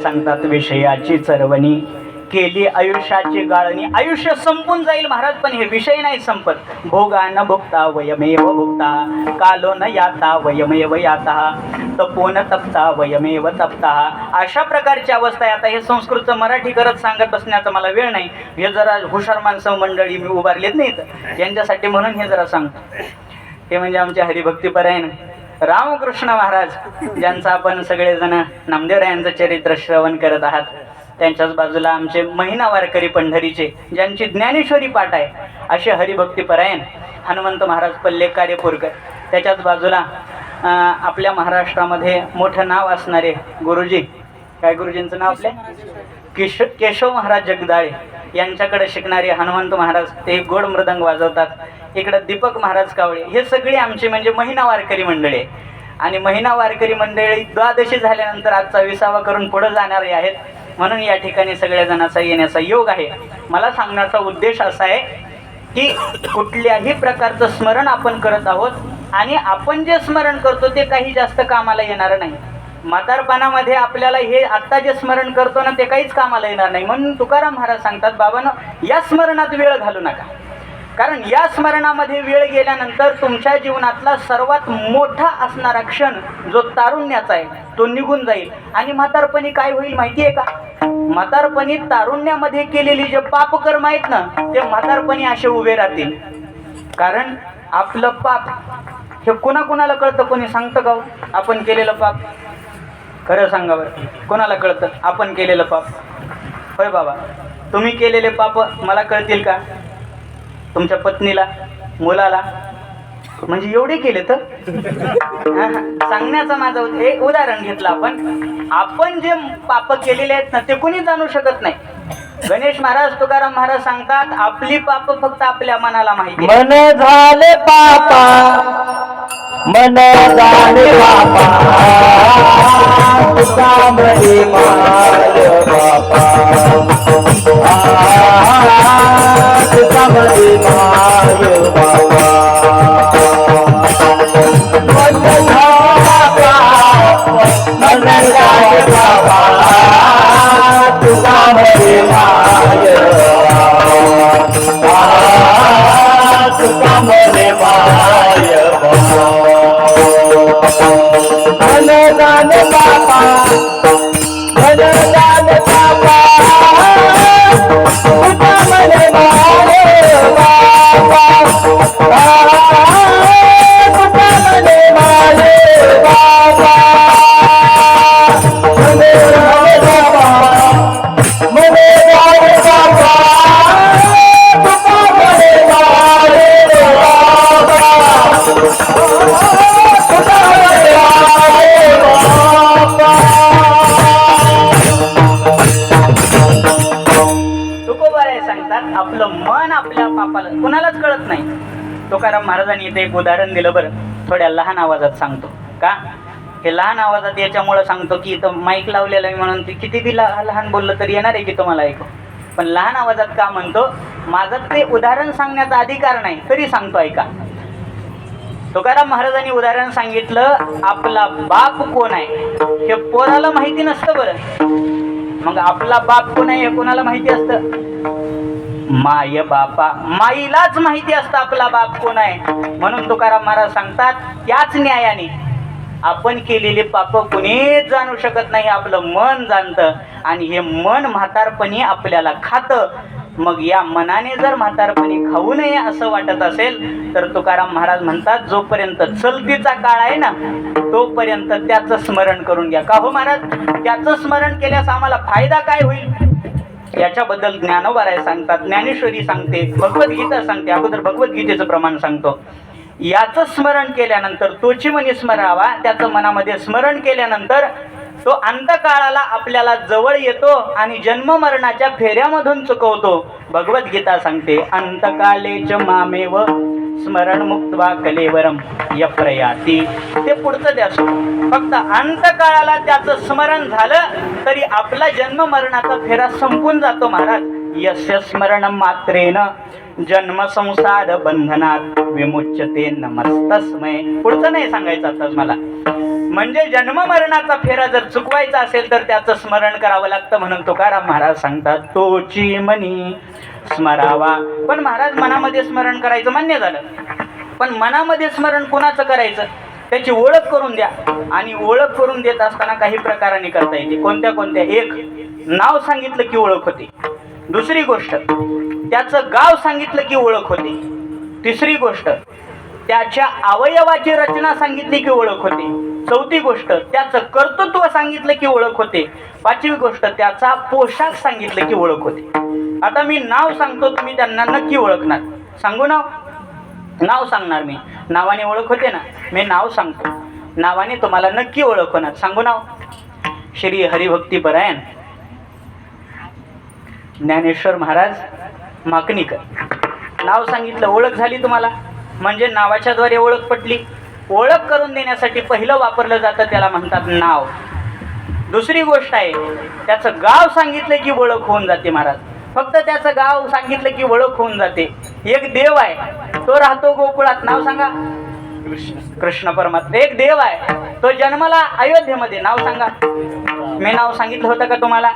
सांगतात विषयाची चरवणी केली आयुष्याची गाळणी. आयुष्य संपून जाईल महाराज पण हे विषय नाही संपत. भोगा न भोगता वयमेव भोगता कालो न याता वयमेव याता तपो न तपता वयमेव तपता. अशा प्रकारची अवस्था आहे. आता हे संस्कृतचं मराठी करत सांगत बसण्याचा मला वेळ नाही. हे जरा हुशार माणसं मंडळी मी उभारलेत नाहीत यांच्यासाठी म्हणून हे जरा सांगतो. हे म्हणजे आमचे हरिभक्तीपरायण रामकृष्ण महाराज ज्यांचं आपण सगळेजण नामदेवरायांचं चरित्र श्रवण करत आहात. त्यांच्याच बाजूला आमचे महिना वारकरी पंढरीचे ज्यांची ज्ञानेश्वरी पाठ आहे असे हरिभक्तीपरायण हनुमंत महाराज पल्ले कार्यपूरकर. त्याच्याच बाजूला आपल्या महाराष्ट्रामध्ये मोठं नाव असणारे गुरुजी, काय गुरुजींचं नाव आपले केशव महाराज जगदाळे यांच्याकडे शिकणारे हनुमंत महाराज ते गोड मृदंग वाजवतात. इकडं दीपक महाराज कावळे हे सगळे आमचे म्हणजे महिना वारकरी मंडळी. आणि महिना वारकरी मंडळी द्वादशी झाल्यानंतर आजचा 20वा करून पुढे जाणारे आहेत. म्हणून या ठिकाणी सगळ्या जणांचा येण्याचा योग आहे. मला सांगण्याचा उद्देश असा आहे की कुठल्याही प्रकारचं स्मरण आपण करत आहोत आणि आपण जे स्मरण करतो ते काही जास्त कामाला येणार नाही. म्हातारपणामध्ये आपल्याला हे आत्ता जे स्मरण करतो ना ते काहीच कामाला येणार नाही. म्हणून तुकाराम महाराज सांगतात बाबांनो या स्मरणात वेळ घालू नका. कारण या स्मरणामध्ये वेळ गेल्यानंतर तुमच्या जीवनातला सर्वात मोठा असणारा क्षण जो तारुण्याचा आहे तो निघून जाईल. आणि म्हातारपणी काय होईल माहिती आहे का? म्हातारपणी तारुण्यामध्ये केलेली जे पापकर्म आहेत ना ते म्हातारपणी असे उभे राहतील. कारण आपलं पाप हे कोणाकोणाला कळतं? कोणी सांगतं का आपण केलेलं पाप? खरं सांगा बरं, कोणाला कळतं आपण केलेलं पाप? होय बाबा, तुम्ही केलेले पाप मला कळतील का? तुमच्या पत्नीला, मुलाला, म्हणजे एवढे केले तर सांगण्याचा माझा एक उदाहरण घेतलं आपण जे पाप केलेले आहेत ना ते कोणी जाणू शकत नाही. गणेश महाराज तुकाराम महाराज सांगतात आपली पाप फक्त आपल्या मनाला माहिती. मन झाले पापा मन झाले बापा तुका म्हणे माय बापा तुका म्हणे माय बापा मन झाला मन झाले बाबा तुका म्हणे माय तुका म्हणे माय मनदान बापा मनदान बापा तुका म्हणे माय बापा तुका म्हणे माय बाबा मने राम बाबा मने राम बाबा तुका म्हणे माय तुकोबाराय सांगतात आपलं मन आपल्या पापाला कुणालाच कळत नाही. तुकाराम महाराजांनी इथे एक उदाहरण दिलं बरं. थोड्या लहान आवाजात सांगतो. का हे लहान आवाजात याच्यामुळं सांगतो की इथं माईक लावलेला आहे म्हणून ते किती बी लहान बोललं तरी येणार आहे की तुम्हाला ऐकू. पण लहान आवाजात का म्हणतो, माझं ते उदाहरण सांगण्याचा अधिकार नाही तरी सांगतो, ऐका. तुकाराम महाराजांनी उदाहरण सांगितलं, आपला बाप कोण आहे हे पोराला माहिती नसतं. बरं, मग आपला बाप कोण आहे हे कोणाला माहिती असतं? माय बापा, माईलाच माहिती असतं आपला बाप कोण आहे. म्हणून तुकाराम महाराज सांगतात, त्याच न्यायाने आपण केलेले पाप कुणीच जाणू शकत नाही, आपलं मन जाणतं. आणि हे मन म्हातारपणी आपल्याला खातं. मग या मनाने जर म्हातारपणी खाऊ नये असं वाटत असेल तर तुकाराम महाराज म्हणतात, जोपर्यंत चलतीचा काळ आहे ना तोपर्यंत त्याचं स्मरण करून घ्या. का हो महाराज, त्याचं स्मरण केल्यास आम्हाला फायदा काय होईल याच्याबद्दल ज्ञानोबाराय सांगतात, ज्ञानेश्वरी सांगते, भगवद्गीता सांगते. अगोदर भगवद्गीतेचं प्रमाण सांगतो. याचं स्मरण केल्यानंतर, तोची मनी स्मरावा, त्याचं मनामध्ये स्मरण केल्यानंतर तो अंतकाळाला आपल्याला जवळ येतो आणि जन्म मरणाच्या फेऱ्यामधून चुकवतो. भगवद्गीता सांगते, अंतकालेच मामेव स्मरण मुक्त्वा कलेवरम यप्रयाती. ते पुढचं द्या, फक्त अंतकाळाला त्याचं स्मरण झालं तरी आपला जन्म मरणाचा फेरा संपून जातो. महाराज, यस्य स्मरण मात्रेन जन्म संसार बंधनात विमुच्यते नमस्तस्मय. पुढचं नाही सांगायचं आता मला. म्हणजे जन्म मरणाचा फेरा जर चुकवायचा असेल तर त्याचं स्मरण करावं लागतं. म्हणून तुकाराम महाराज सांगतात, तोची मनी स्मरावा. पण महाराज, मनामध्ये स्मरण करायचं मान्य झालं, पण मनामध्ये स्मरण कुणाचं करायचं त्याची ओळख करून द्या. आणि ओळख करून देत असताना काही प्रकाराने करता येते. कोणत्या कोणत्या? एक, नाव सांगितलं की ओळख होते. दुसरी गोष्ट, त्याचं गाव सांगितलं की ओळख होते. तिसरी गोष्ट, त्याच्या अवयवाची रचना सांगितली की ओळख होते. चौथी गोष्ट, त्याचं कर्तृत्व सांगितलं की ओळख होते. पाचवी गोष्ट, त्याचा पोशाख सांगितलं की ओळख होते. आता मी नाव सांगतो, तुम्ही त्यांना नक्की ओळखणार. सांगू नाव? नाव सांगणार मी, नावाने ओळख होते ना. मी नाव सांगतो, नावाने तुम्हाला नक्की ओळख होणार. सांगू नाव? श्री हरिभक्तीपरायण ज्ञानेश्वर महाराज माकणीकर. नाव सांगितलं, ओळख झाली तुम्हाला. म्हणजे नावाच्या द्वारे ओळख पटली. ओळख करून देण्यासाठी पहिलं वापरलं जातं त्याला म्हणतात नाव. दुसरी गोष्ट आहे, त्याचं गाव सांगितलं की ओळख होऊन जाते. महाराज, फक्त त्याचं गाव सांगितलं की ओळख होऊन जाते. एक देव आहे, तो राहतो गोकुळात. नाव सांगा? कृष्ण परमात्मा. एक देव आहे, तो जन्माला अयोध्येमध्ये. नाव सांगा? मी नाव सांगितलं होतं का तुम्हाला?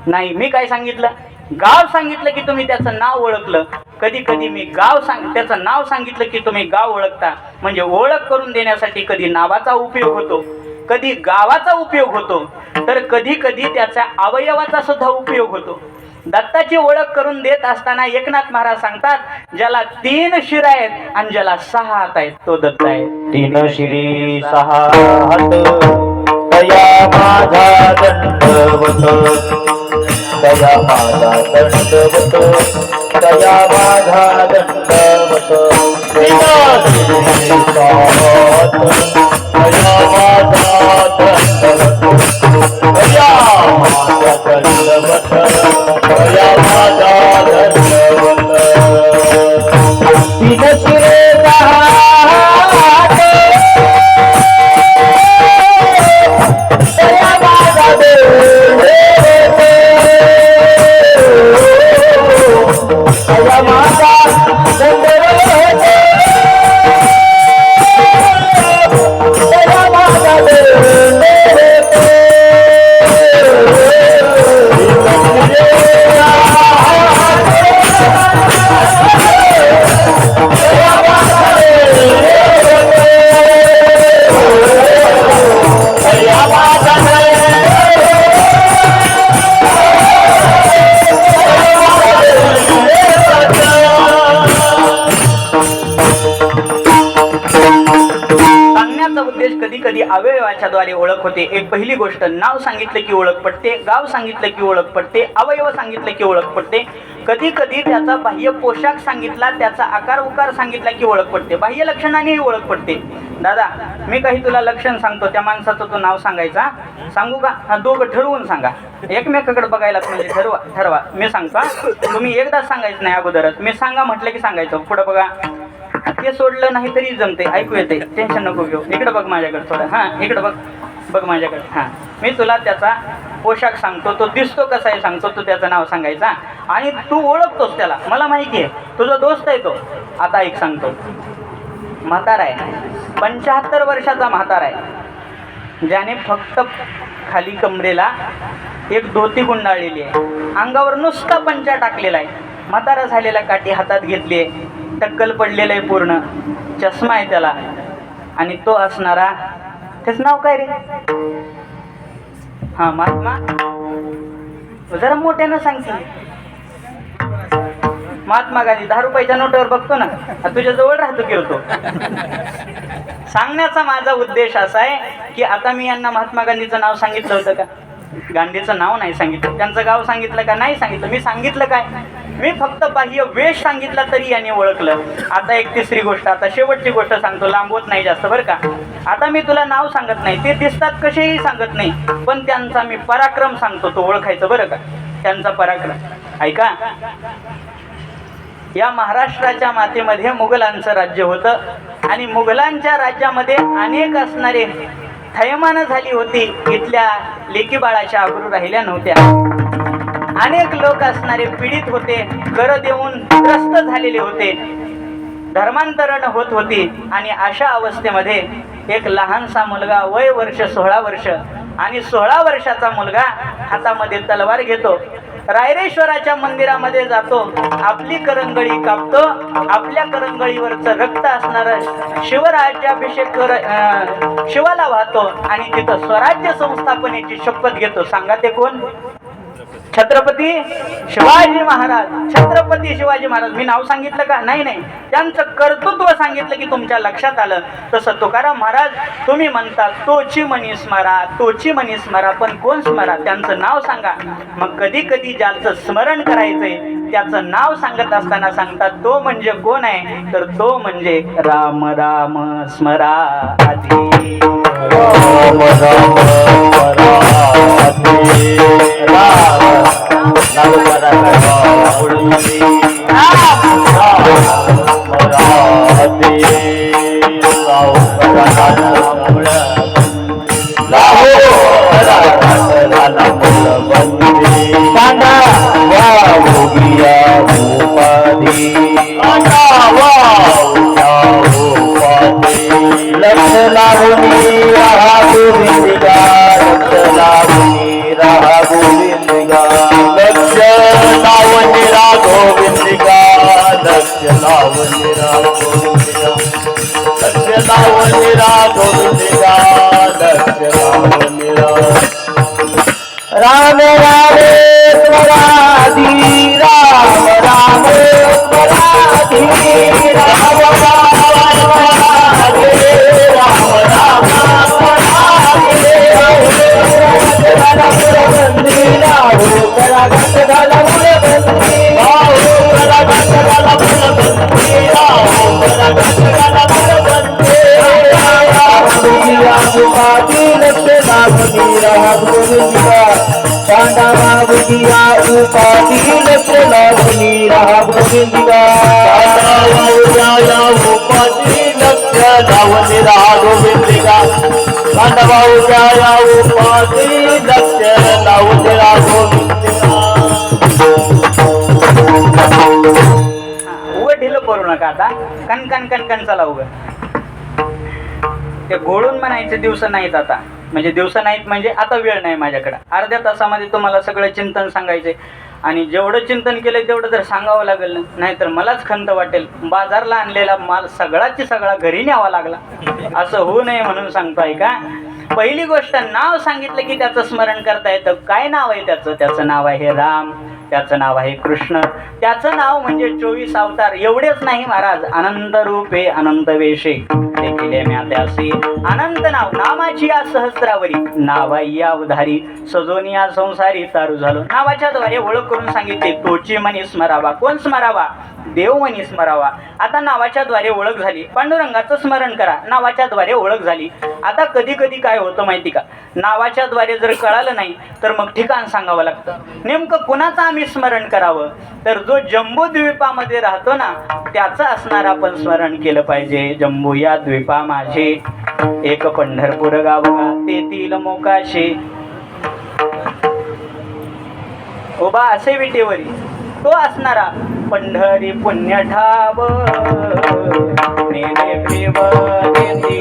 नाही. मी काय सांगितलं? गाव सांगितलं की तुम्ही त्याचं नाव ओळखलं. कधी कधी मी त्याचं नाव सांगितलं की तुम्ही गाव ओळखता. म्हणजे ओळख करून देण्यासाठी कधी नावाचा उपयोग होतो, कधी गावाचा उपयोग होतो, तर कधी कधी त्याच्या अवयवाचा सुद्धा उपयोग होतो. दत्ताची ओळख करून देत असताना एकनाथ महाराज सांगतात, ज्याला 3 शिर आहेत आणि ज्याला 6 हात आहेत तो दत्त आहे. 3 शिरी 6 हात तया माझा दंडवत, तया माझा दंडवत, तया माझा दंडवत. 3 शिरी 6 हात तया माझा दंडवत, तया माझा दंडवत, तया माझा दंडवत. 3 शिरे 6 हात तया माझा दंडवत, तया माझा दंडवत, तया माझा दंडवत. सांगण्याचा उद्देश कधी कधी अवयवाच्या द्वारे ओळख होते. एक पहिली गोष्ट, नाव सांगितलं की ओळख पडते, गाव सांगितलं की ओळख पडते, अवयव सांगितलं की ओळख पडते. कधी कधी त्याचा बाह्य पोशाख सांगितला, त्याचा आकार उकार सांगितला की ओळख पडते. बाह्य लक्षणानेही ओळख पडते. दादा, मी काही तुला लक्षण सांगतो, त्या माणसाचं तू नाव सांगायचा. सांगू का? हा, दोघं ठरवून सांगा. एकमेकाकडे बघायला म्हणजे ठरवा. मी सांगतो, तुम्ही एकदा सांगायचं नाही अगोदरच. मी सांगा म्हटलं की सांगायचं. पुढं बघा, ते सोडलं नाही तरी जमते, ऐकू येते, टेन्शन नको घेऊ. इकडं बघ माझ्याकडे थोडं, हां इकडं बघ, बघ माझ्याकडे. हां, मी तुला त्याचा पोशाख सांगतो, तो दिसतो कसा आहे सांगतो, तू त्याचं नाव सांगायचा आणि तू ओळखतोस त्याला, मला माहिती आहे तुझा दोस्त आहे तो. आता एक सांगतो, म्हातारा आहे, 75 वर्षाचा म्हातारा आहे, ज्याने फक्त खाली कमरेला एक धोती गुंडाळलेली आहे, अंगावर नुसता पंचा टाकलेला आहे, म्हातारा झालेला काठी हातात घेतली आहे, टक्कल पडलेलं आहे पूर्ण, चष्मा आहे त्याला, आणि तो असणारा, त्याचं नाव काय रे? हां महात्मा, जरा मोठ्यानं सांगते. महात्मा गांधी. 10 रुपयाच्या नोटावर बघतो ना, तुझ्या जवळ राहतो किरतो. सांगण्याचा माझा उद्देश असा आहे की आता मी यांना महात्मा गांधीचं नाव सांगितलं होतं का? गांधीचं नाव नाही सांगितलं. त्यांचं गाव सांगितलं का? नाही सांगितलं. मी सांगितलं काय? मी फक्त बाह्य वेश सांगितला तरी यांनी ओळखलं. आता एक तिसरी गोष्ट, आता शेवटची गोष्ट सांगतो, लांबवत नाही जास्त बरं का. आता मी तुला नाव सांगत नाही, ते दिसतात कसेही सांगत नाही, पण त्यांचा मी पराक्रम सांगतो, तो ओळखायचं बरं का, त्यांचा पराक्रम ऐका. या महाराष्ट्राच्या मातीमध्ये मुघलांचं राज्य होतं आणि मुघलांच्या राज्यामध्ये अनेक असणारे थैमानं झाली होती. इथल्या लेकी बाळाच्या आबरू राहिल्या नव्हत्या. अनेक लोक असणारे पीडित होते, कर देऊन त्रस्त झालेले होते, धर्मांतरण होत होती. आणि अशा अवस्थेमध्ये एक लहानसा मुलगा, वय वर्ष 16 वर्ष, आणि 16 वर्षाचा मुलगा हातामध्ये तलवार घेतो, रायरेश्वराच्या मंदिरामध्ये जातो, आपली करंगळी कापतो, आपल्या करंगळीवरचं रक्त असणारं शिवराज्याभिषेक शिवाला वाहतो आणि तिथं स्वराज्य संस्थापनेची शपथ घेतो. सांगा ते कोण? छत्रपती शिवाजी महाराज. छत्रपती शिवाजी महाराज. मी नाव सांगितलं का? नाही नाही, त्यांचं कर्तृत्व सांगितलं की तुमच्या लक्षात आलं. तसं तुकाराम महाराज, तुम्ही म्हणतात तोची मनी स्मरा, तोची मनी स्मरा, पण कोण स्मरा? त्यांचं नाव सांगा. मग कधी कधी ज्याचं स्मरण करायचंय त्याचं नाव सांगत असताना सांगतात तो म्हणजे कोण आहे, तर तो म्हणजे राम राम स्मरा आधी. राम राम पराधे, राम नाम पराधे, राम पराधे, राव पराधे, लाहो पराधे बंदे, कांदा वाव गिया उपाधी, कांदा वाव उपाधी, लक्ष लावणी रहा गोविंदिगा, लक्ष लावणी रहा गोविंदिगा, लक्ष लावणी रहा गोविंदिगा, लक्ष लावणी रहा गोविंदिगा, लक्ष लावणी रहा गोविंदिगा, लक्ष लावणी रहा. राम राम स्वराधी, राम राम स्वराधी, राम राम स्वराधी, राम राम स्वराधी, बंदी राहू करा घट घाला मुले बंदी, राहू करा घट घाला मुले बंदी, राहू करा घट घाला मुले बंदी, उपाधी लक्ष लावणी रहा गोविंदिगा, पांडवा बुद्धिया उपाधी लक्ष लावणी रहा गोविंदिगा, उपाधी लक्ष लावणी रहा गोविंदिगा, पांडवा उपाधी लक्ष लावणी रहा गोविंदिगा. उघड ढिलं करू नका आता, कणकण कणकण चला उघड. ते घोळून म्हणायचे दिवस नाहीत आता, म्हणजे दिवस नाहीत म्हणजे आता वेळ नाही माझ्याकडे. अर्ध्या तासामध्ये तुम्हाला सगळं चिंतन सांगायचे आणि जेवढं चिंतन केलं तेवढं जर सांगावं लागेल, नाहीतर मलाच खंत वाटेल. बाजारला आणलेला माल सगळाची सगळा घरी न्यावा लागला, असं होऊ नये म्हणून सांगतोय का. पहिली गोष्ट, नाव सांगितलं की त्याचं स्मरण करता येतं. काय नाव आहे त्याचं? त्याचं नाव आहे राम, त्याचं नाव आहे कृष्ण, त्याचं नाव म्हणजे 24 अवतार. एवढेच नाही महाराज, अनंत रूपे अनंत वेशे देखील म्यात्यासी, अनंत नाव, नामाची या सहस्रावरी, नावाई उधारी, सजोनिया संसारी तारू झालो. नावाच्या द्वारे ओळख करून सांगितले, तोची मनी स्मरावा. कोण स्मरावा? देव मनी स्मरावा. आता नावाच्या द्वारे ओळख झाली, पांडुरंगाचं स्मरण करा. नावाच्या द्वारे ओळख झाली. आता कधी कधी काय होतं माहिती का, नावाच्या द्वारे जर कळालं नाही तर मग ठिकाण सांगावं लागतं. नेमकं कुणाचं आम्ही स्मरण करावं, तर जो जम्बू द्वीपामध्ये राहतो ना त्याचं असणार आपण स्मरण केलं पाहिजे. जम्बू या द्वीपा माझे, एक पंढरपूर गाव तेथील मोकाशे, उभा असे विटेवरी तो असणारा पंढरी पुण्य ठाव नेले प्रेम देती.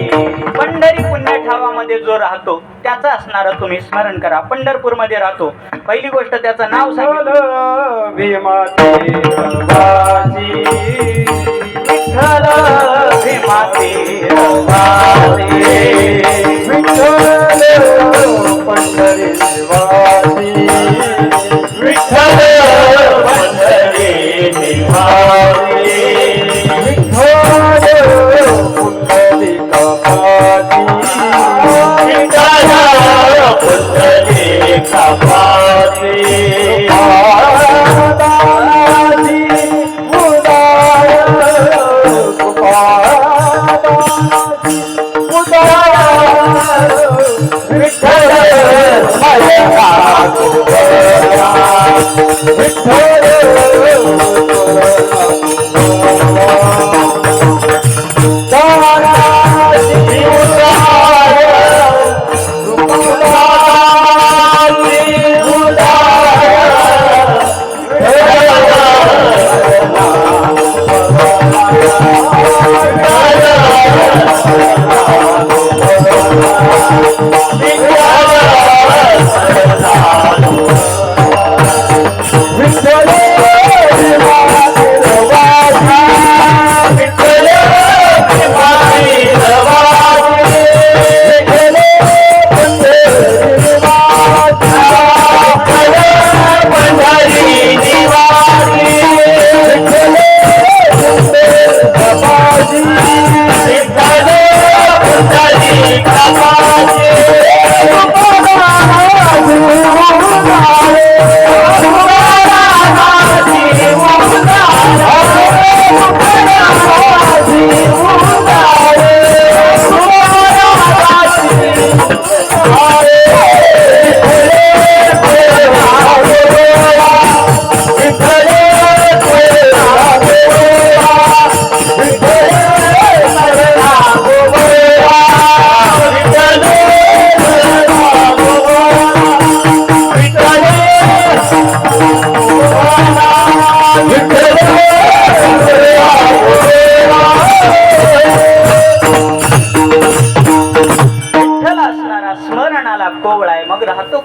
पंढरी पुण्य ठावामध्ये जो राहतो त्याचं असणारं तुम्ही स्मरण करा. पंढरपूर मध्ये राहतो, पहिली गोष्ट त्याचं नाव सांगितलं, भीमाते रवासी, विठ्ठल भीमाते रवासी, विठ्ठल पंढरी निवासी, विठ्ठल पंढरी निवासी, विठ्ठल पुंडलिकापासी, विठ्ठल पुंडलिकापासी, पादासी उदाय पादासी उदाय विठ्ठल माझ्या गोबरा, विठ्ठल दाराची उदाय रुपाची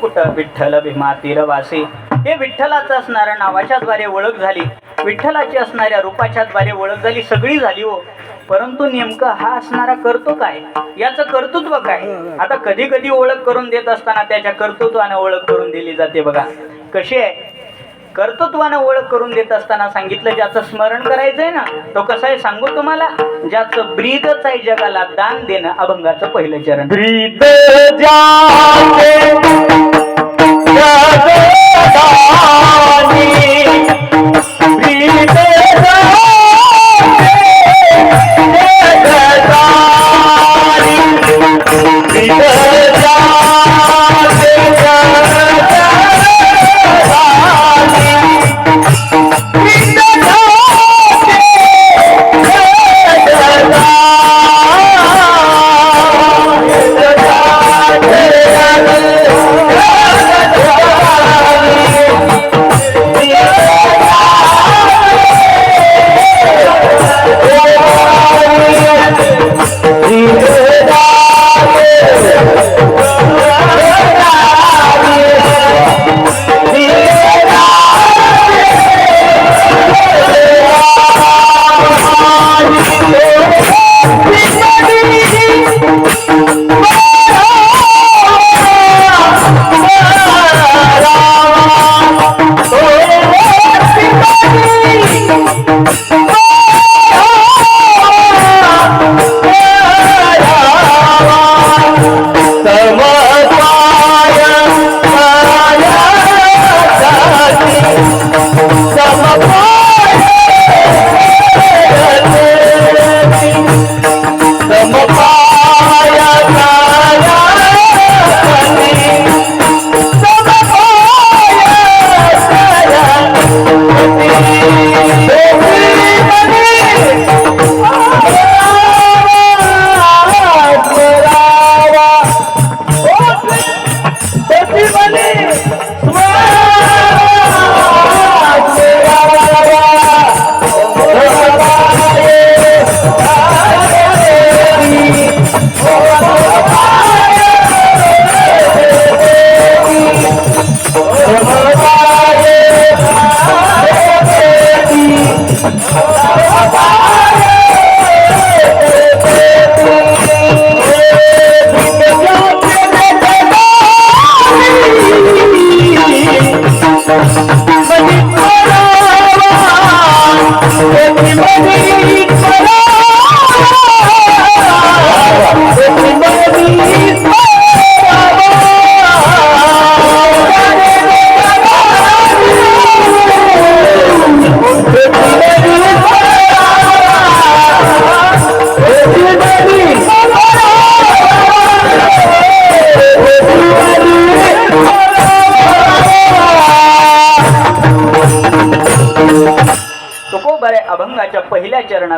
उदाय विठ्ठल भीमा तीरवासी. हे विठ्ठलाचं असणाऱ्या नावाच्या द्वारे ओळख झाली, विठ्ठलाची असणाऱ्या रूपाच्या द्वारे ओळख झाली, सगळी झाली हो. परंतु नेमकं हा असणारा करतो काय, याचं कर्तृत्व काय. आता कधी कधी ओळख करून देत असताना त्याच्या कर्तृत्वाने ओळख करून दिली जाते बघा. कशी आहे, कर्तृत्वाने ओळख करून देत असताना सांगितलं ज्याचं स्मरण करायचंय ना तो कसं आहे सांगू तुम्हाला, ज्याचं ब्रीदच आहे जगाला दान देणं, अभंगाचं पहिलं चरण. ब्रीद जाते जगदानी, ब्रीद जाते जगदानी, ब्रीद जाते जगदानी, ब्रीद जाते जगदानी.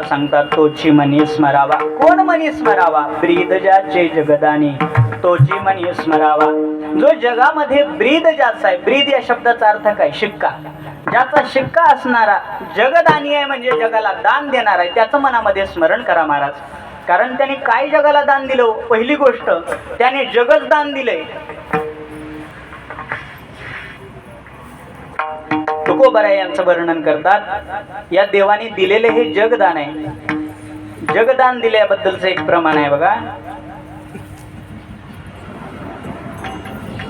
सांगतात तोची मनी स्मरावा. कोण मनी स्मरावा? ब्रीद ज्याचे जगदानी तोची मनी स्मरावा. जो जगामध्ये ब्रीद ज्याचा आहे, ब्रीद या शब्दाचा अर्थ काय? शिक्का. ज्याचा शिक्का असणारा जगदानी आहे म्हणजे जगाला दान देणार आहे, त्याचं मनामध्ये स्मरण करा महाराज. कारण त्याने काय जगाला दान दिलं? पहिली गोष्ट त्याने जगच दान दिलंय. तुकोबराय यांचं वर्णन करतात, या देवाने दिलेले हे जगदान आहे. जगदान दिल्याबद्दलचं एक प्रमाण आहे बघा.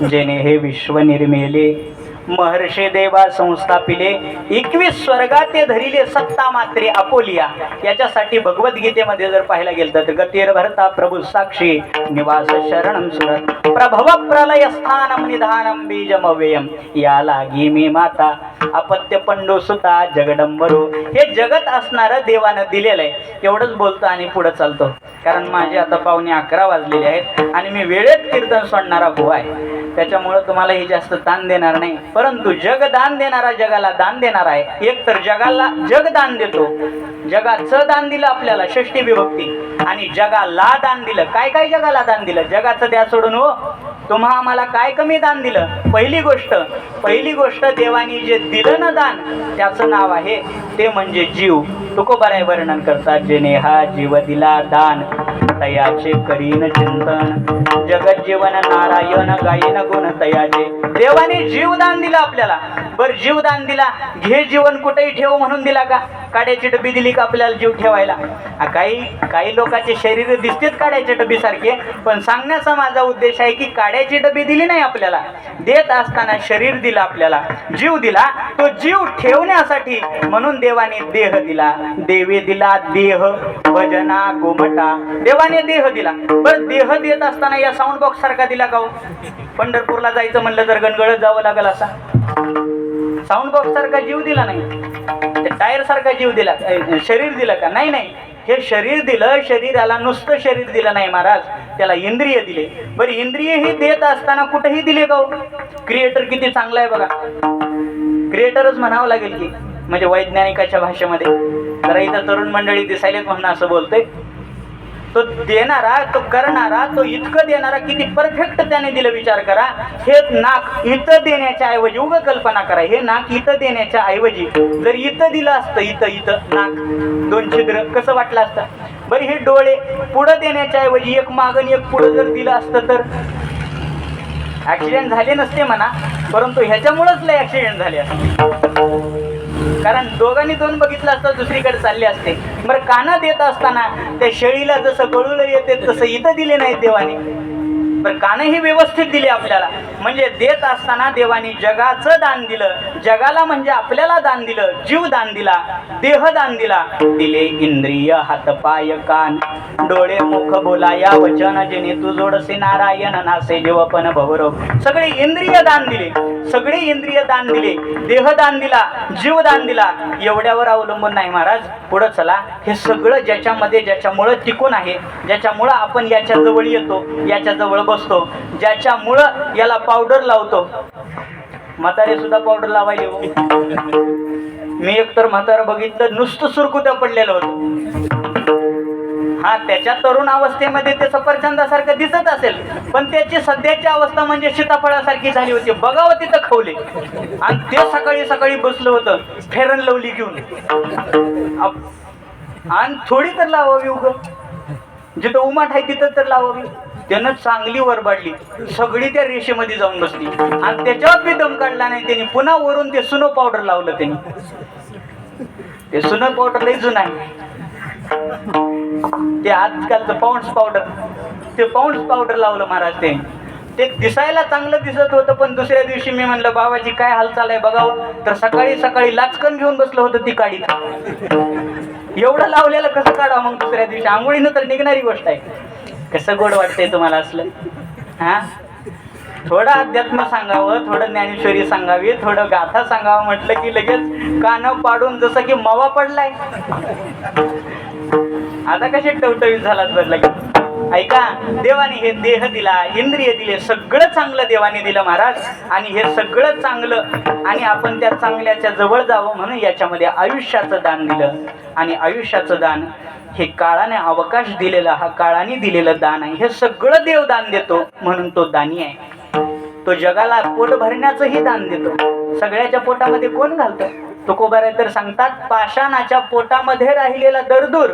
जेने हे विश्व निर्मिले महर्षे देवा संस्थापिले 21 स्वर्गाते धरिले सत्ता मात्रे आपोलिया. याच्यासाठी भगवद्गीतेमध्ये जर पाहायला गेलं तर गतीर भरता प्रभू साक्षी निवास शरणम सुरत प्रभव प्रलय स्थानम निधानम बीजमव्ययम या लागी मी माता अपत्य पंडू सुता जगडंबरू. हे जगत असणारं देवानं दिलेलं आहे. एवढंच बोलतो आणि पुढे चालतो, कारण माझे आता 11:15 वाजलेले आहेत आणि मी वेळेत कीर्तन सोडणारा भाऊ आहे. त्याच्यामुळे तुम्हाला ही जास्त दान देणार नाही, परंतु जग दान देणारा जगाला दान देणार आहे. एक तर जगाला जग दान देतो, जगाचं दान दिलं आपल्याला षष्टी विभक्ती, आणि जगाला दान दिलं. काय काय जगाला दान दिलं? जगाचं द्या सोडून हो, तुम्हा आम्हाला काय कमी दान दिलं? पहिली गोष्ट देवानी जे दिलं ना दान, त्याचं नाव आहे ते म्हणजे जीव. तुकोबराय वर्णन करतात, जेने हा जीव दिला दान तयाचे करीन चिंतन जगत जीवन नारायण गायन गुण तयाचे. देवाने जीवदान दिलं आपल्याला. बर जीवदान दिला, घे जीवन कुठेही ठेव म्हणून दिला का? काड्याची डबी दिली का आपल्याला जीव ठेवायला? काही लोकांचे शरीर दिसतेच काड्याच्या डबी सारखे, पण सांगण्याचा माझा उद्देश आहे की काड्याची डबी दिली नाही आपल्याला. देत असताना शरीर दिला आपल्याला, जीव दिला. तो जीव ठेवण्यासाठी म्हणून देवाने देह दिला. देवे दिला देह भजना गोमटा. देवाने देह दिला. बरं देह देत असताना या साऊंड बॉक्स सारखा दिला का हो? पंढरपूरला जायचं म्हणलं तर गणगळत जावं लागल असा साऊंड बॉक्स सारखा जीव दिला नाही. टायर सारखा जीव दिला, शरीर दिलं का? नाही. हे शरीर दिलं. शरीराला नुसतं शरीर दिलं नाही महाराज, त्याला इंद्रिय दिले. बरं इंद्रिय ही देत असताना कुठेही दिले का हो? क्रिएटर किती चांगला आहे बघा. क्रिएटरच म्हणावं लागेल की, म्हणजे वैज्ञानिकाच्या भाषेमध्ये. जरा इथं तरुण मंडळी दिसायलेत म्हणून असं बोलतोय. तो देणारा, तो करणारा, तो इतकं देणारा किती परफेक्ट त्याने दिलं. विचार करा, हे नाक इथं देण्याच्या ऐवजी, उगा कल्पना करा, हे नाक इथं देण्याच्या ऐवजी जर इथं दिलं असतं, इथं नाक 2 छिद्र, कसं वाटलं असतं? बरं हे डोळे पुढं देण्याच्या ऐवजी एक मागं एक पुढं जर दिलं असतं तर ऍक्सिडेंट झाले नसते म्हणा, परंतु ह्याच्यामुळेच लय ऍक्सिडेंट झाले असते. कारण दोघांनी दोन बघितलं असतं, दुसरीकडे चालले असते. बरं कानं देत असताना त्या शेळीला जसं गळूला येते तसं इथं दिले नाहीत देवाने. बरं कानही व्यवस्थित दिले आपल्याला. म्हणजे देत असताना देवाने जगाचं दान दिलं. जगाला म्हणजे आपल्याला दान दिलं. जीव दान दिला, देह दान दिला. दिले इंद्रिय हात पाय कान डोळे मुख बोला या वचन जेणे तू जोडसे नारायण नासे जीवपन भवरोग. सगळे इंद्रिय दान दिले. सगळे इंद्रिय दान दिले. देह दान दिला, जीव दान दिला. एवढ्यावर अवलंबून नाही महाराज, पुढं चला. हे सगळं ज्याच्यामुळं टिकून आहे, ज्याच्यामुळं आपण याच्या जवळ येतो, याच्या जवळ बसतो, ज्याच्यामुळं याला पावडर लावतो. म्हातारे सुद्धा पावडर लावायले हो. मी एकतर म्हातारं बघितलं, नुसतं सुरकुत्या पडलेलं होतं. हा त्याच्या तरुण अवस्थेमध्ये ते सफरचंदासारखं दिसत असेल, पण त्याची सध्याची अवस्था म्हणजे सीताफळासारखी झाली होती. बघावं तिथं खवले. आणि ते सकाळी सकाळी बसलं होतं फेरन लवली घेऊन. आणि थोडी तर लावावी, उग जिथं उमाठ आहे तिथं तर लावावी. त्यानं चांगली वरबाडली, सगळी त्या रेषेमध्ये जाऊन बसली. आणि त्याच्यावर बी दम काढला नाही त्यांनी. पुन्हा वरून ते सुनो पावडर लावलं त्यांनी. ते सुनो पावडर लई जुनं आहे. ते आजकालचं पाऊंड्स पावडर, ते पाऊंड्स पावडर लावलं महाराज. ते दिसायला चांगलं दिसत होतं, पण दुसऱ्या दिवशी मी म्हणलं बाबाजी काय हालचाल आहे बघावं, तर सकाळी सकाळी लाचकन घेऊन बसलं होतं ती काढी. एवढं लावलेलं कसं काढावं मग दुसऱ्या दिवशी? आंघोळीनं तर निघणारी गोष्ट आहे. कसं गोड वाटतंय तुम्हाला असलं? हा थोडं अध्यात्म सांगावं, थोडं ज्ञानेश्वरी सांगावी, थोडं गाथा सांगावं म्हटलं की लगेच कानं पाडून जसं की मवा पडलाय. आता कसे टवटवीत झालात बरं लगेच. ऐका, देवाने हे देह दिला, इंद्रिय दिले, सगळं चांगलं देवाने दिलं महाराज. आणि हे सगळं चांगलं आणि आपण त्या चांगल्याच्या जवळ जावं म्हणून याच्यामध्ये आयुष्याचं दान दिलं. आणि आयुष्याचं दान हे काळाने अवकाश दिलेला, हा काळाने दिलेलं दान आहे. हे सगळं देव दान देतो म्हणून तो दानी आहे. तो जगाला पोट भरण्याचंही दान देतो. सगळ्याच्या पोटामध्ये कोण घालतं? तुकोबाराय तर सांगतात, पाषाणाच्या पोटामध्ये राहिलेला दरदूर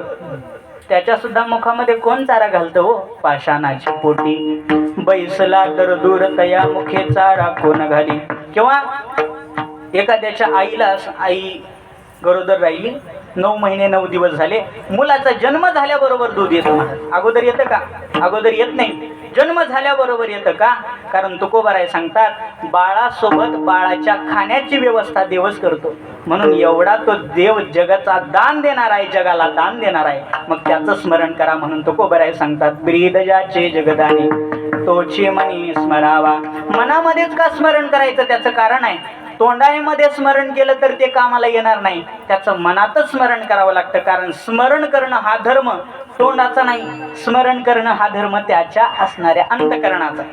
त्याच्या सुद्धा मुखामध्ये कोण चारा घालतं हो? पाषाणाच्या पोटी बैसला दरदूर तया मुखे चारा कोण घाली. किंवा एखाद्याच्या आईला, आई गरोदर राहिली, 9 महिने 9 दिवस झाले, मुलाचा जन्म झाल्याबरोबर दूध येतं. अगोदर येतं का? अगोदर येत नाही. जन्म झाल्याबरोबर येतं का? कारण तुकोबाराय सांगतात, बाळासोबत बाळाच्या खाण्याची व्यवस्था देवच करतो. म्हणून एवढा तो देव जगाचा दान देणार आहे, जगाला दान देणार आहे. मग त्याचं स्मरण करा म्हणून तुकोबाराय सांगतात, ब्रीद ज्याचे जगदानी तोचे मनी स्मरावा. मनामध्येच का स्मरण करायचं? त्याचं कारण आहे. तोंडामध्ये स्मरण केलं तर ते कामाला येणार नाही. त्याचं मनातच स्मरण करावं लागतं. कारण स्मरण करणं हा धर्म तोंडाचा नाही, स्मरण करणं हा धर्म त्याच्या असणाऱ्या अंतःकरणाचा.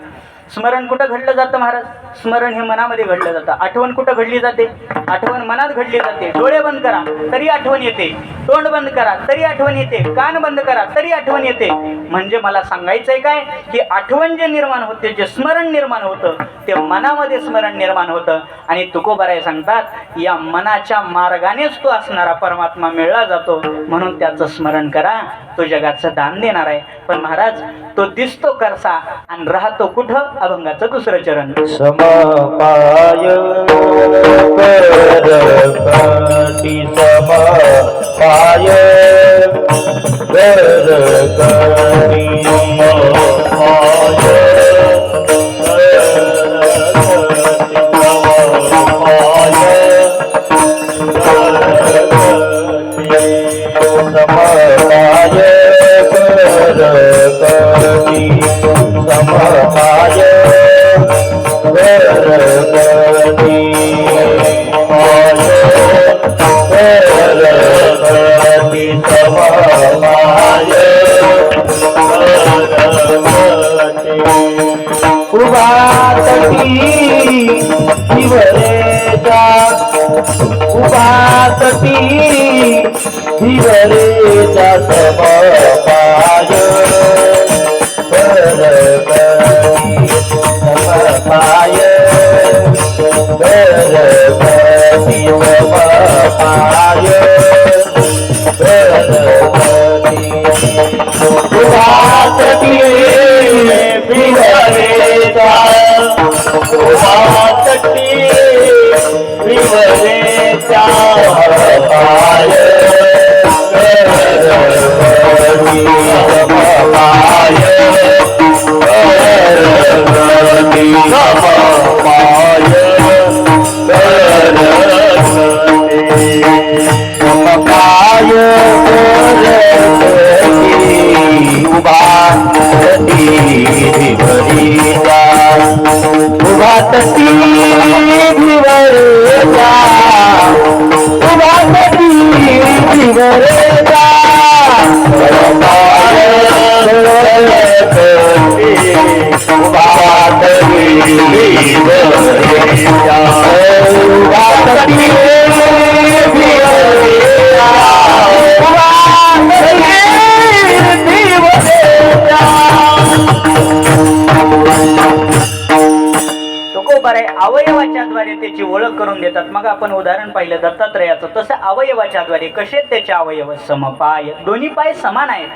स्मरण कुठं घडलं जातं महाराज? स्मरण हे मनामध्ये घडलं जातं. आठवण कुठं घडली जाते? आठवण मनात घडली जाते. डोळे बंद करा तरी आठवण येते, तोंड बंद करा तरी आठवण येते, कान बंद करा तरी आठवण येते. म्हणजे मला सांगायचंय काय, की आठवण जे निर्माण होते, जे स्मरण निर्माण होतं, ते मनामध्ये स्मरण निर्माण होतं. आणि तुकोबाराय सांगतात, या मनाच्या मार्गानेच तो असणारा परमात्मा मिळला जातो. म्हणून त्याचं स्मरण करा, तो जगाचं दान देणार आहे. पण महाराज, तो दिसतो करसा आणि राहतो कुठं? अभंगाचं दुसरं चरण. समपाय करकटी समपाय करकटी धिवरेचा समपाय समपाय अवयवाच्या द्वारे त्याची ओळख करून देतात. मग आपण उदाहरण पाहिलं दत्तात्रयाचं, तसं अवयवाच्या द्वारे. कसे त्याचे अवयव? समपाय, दोन्ही पाय समान आहेत.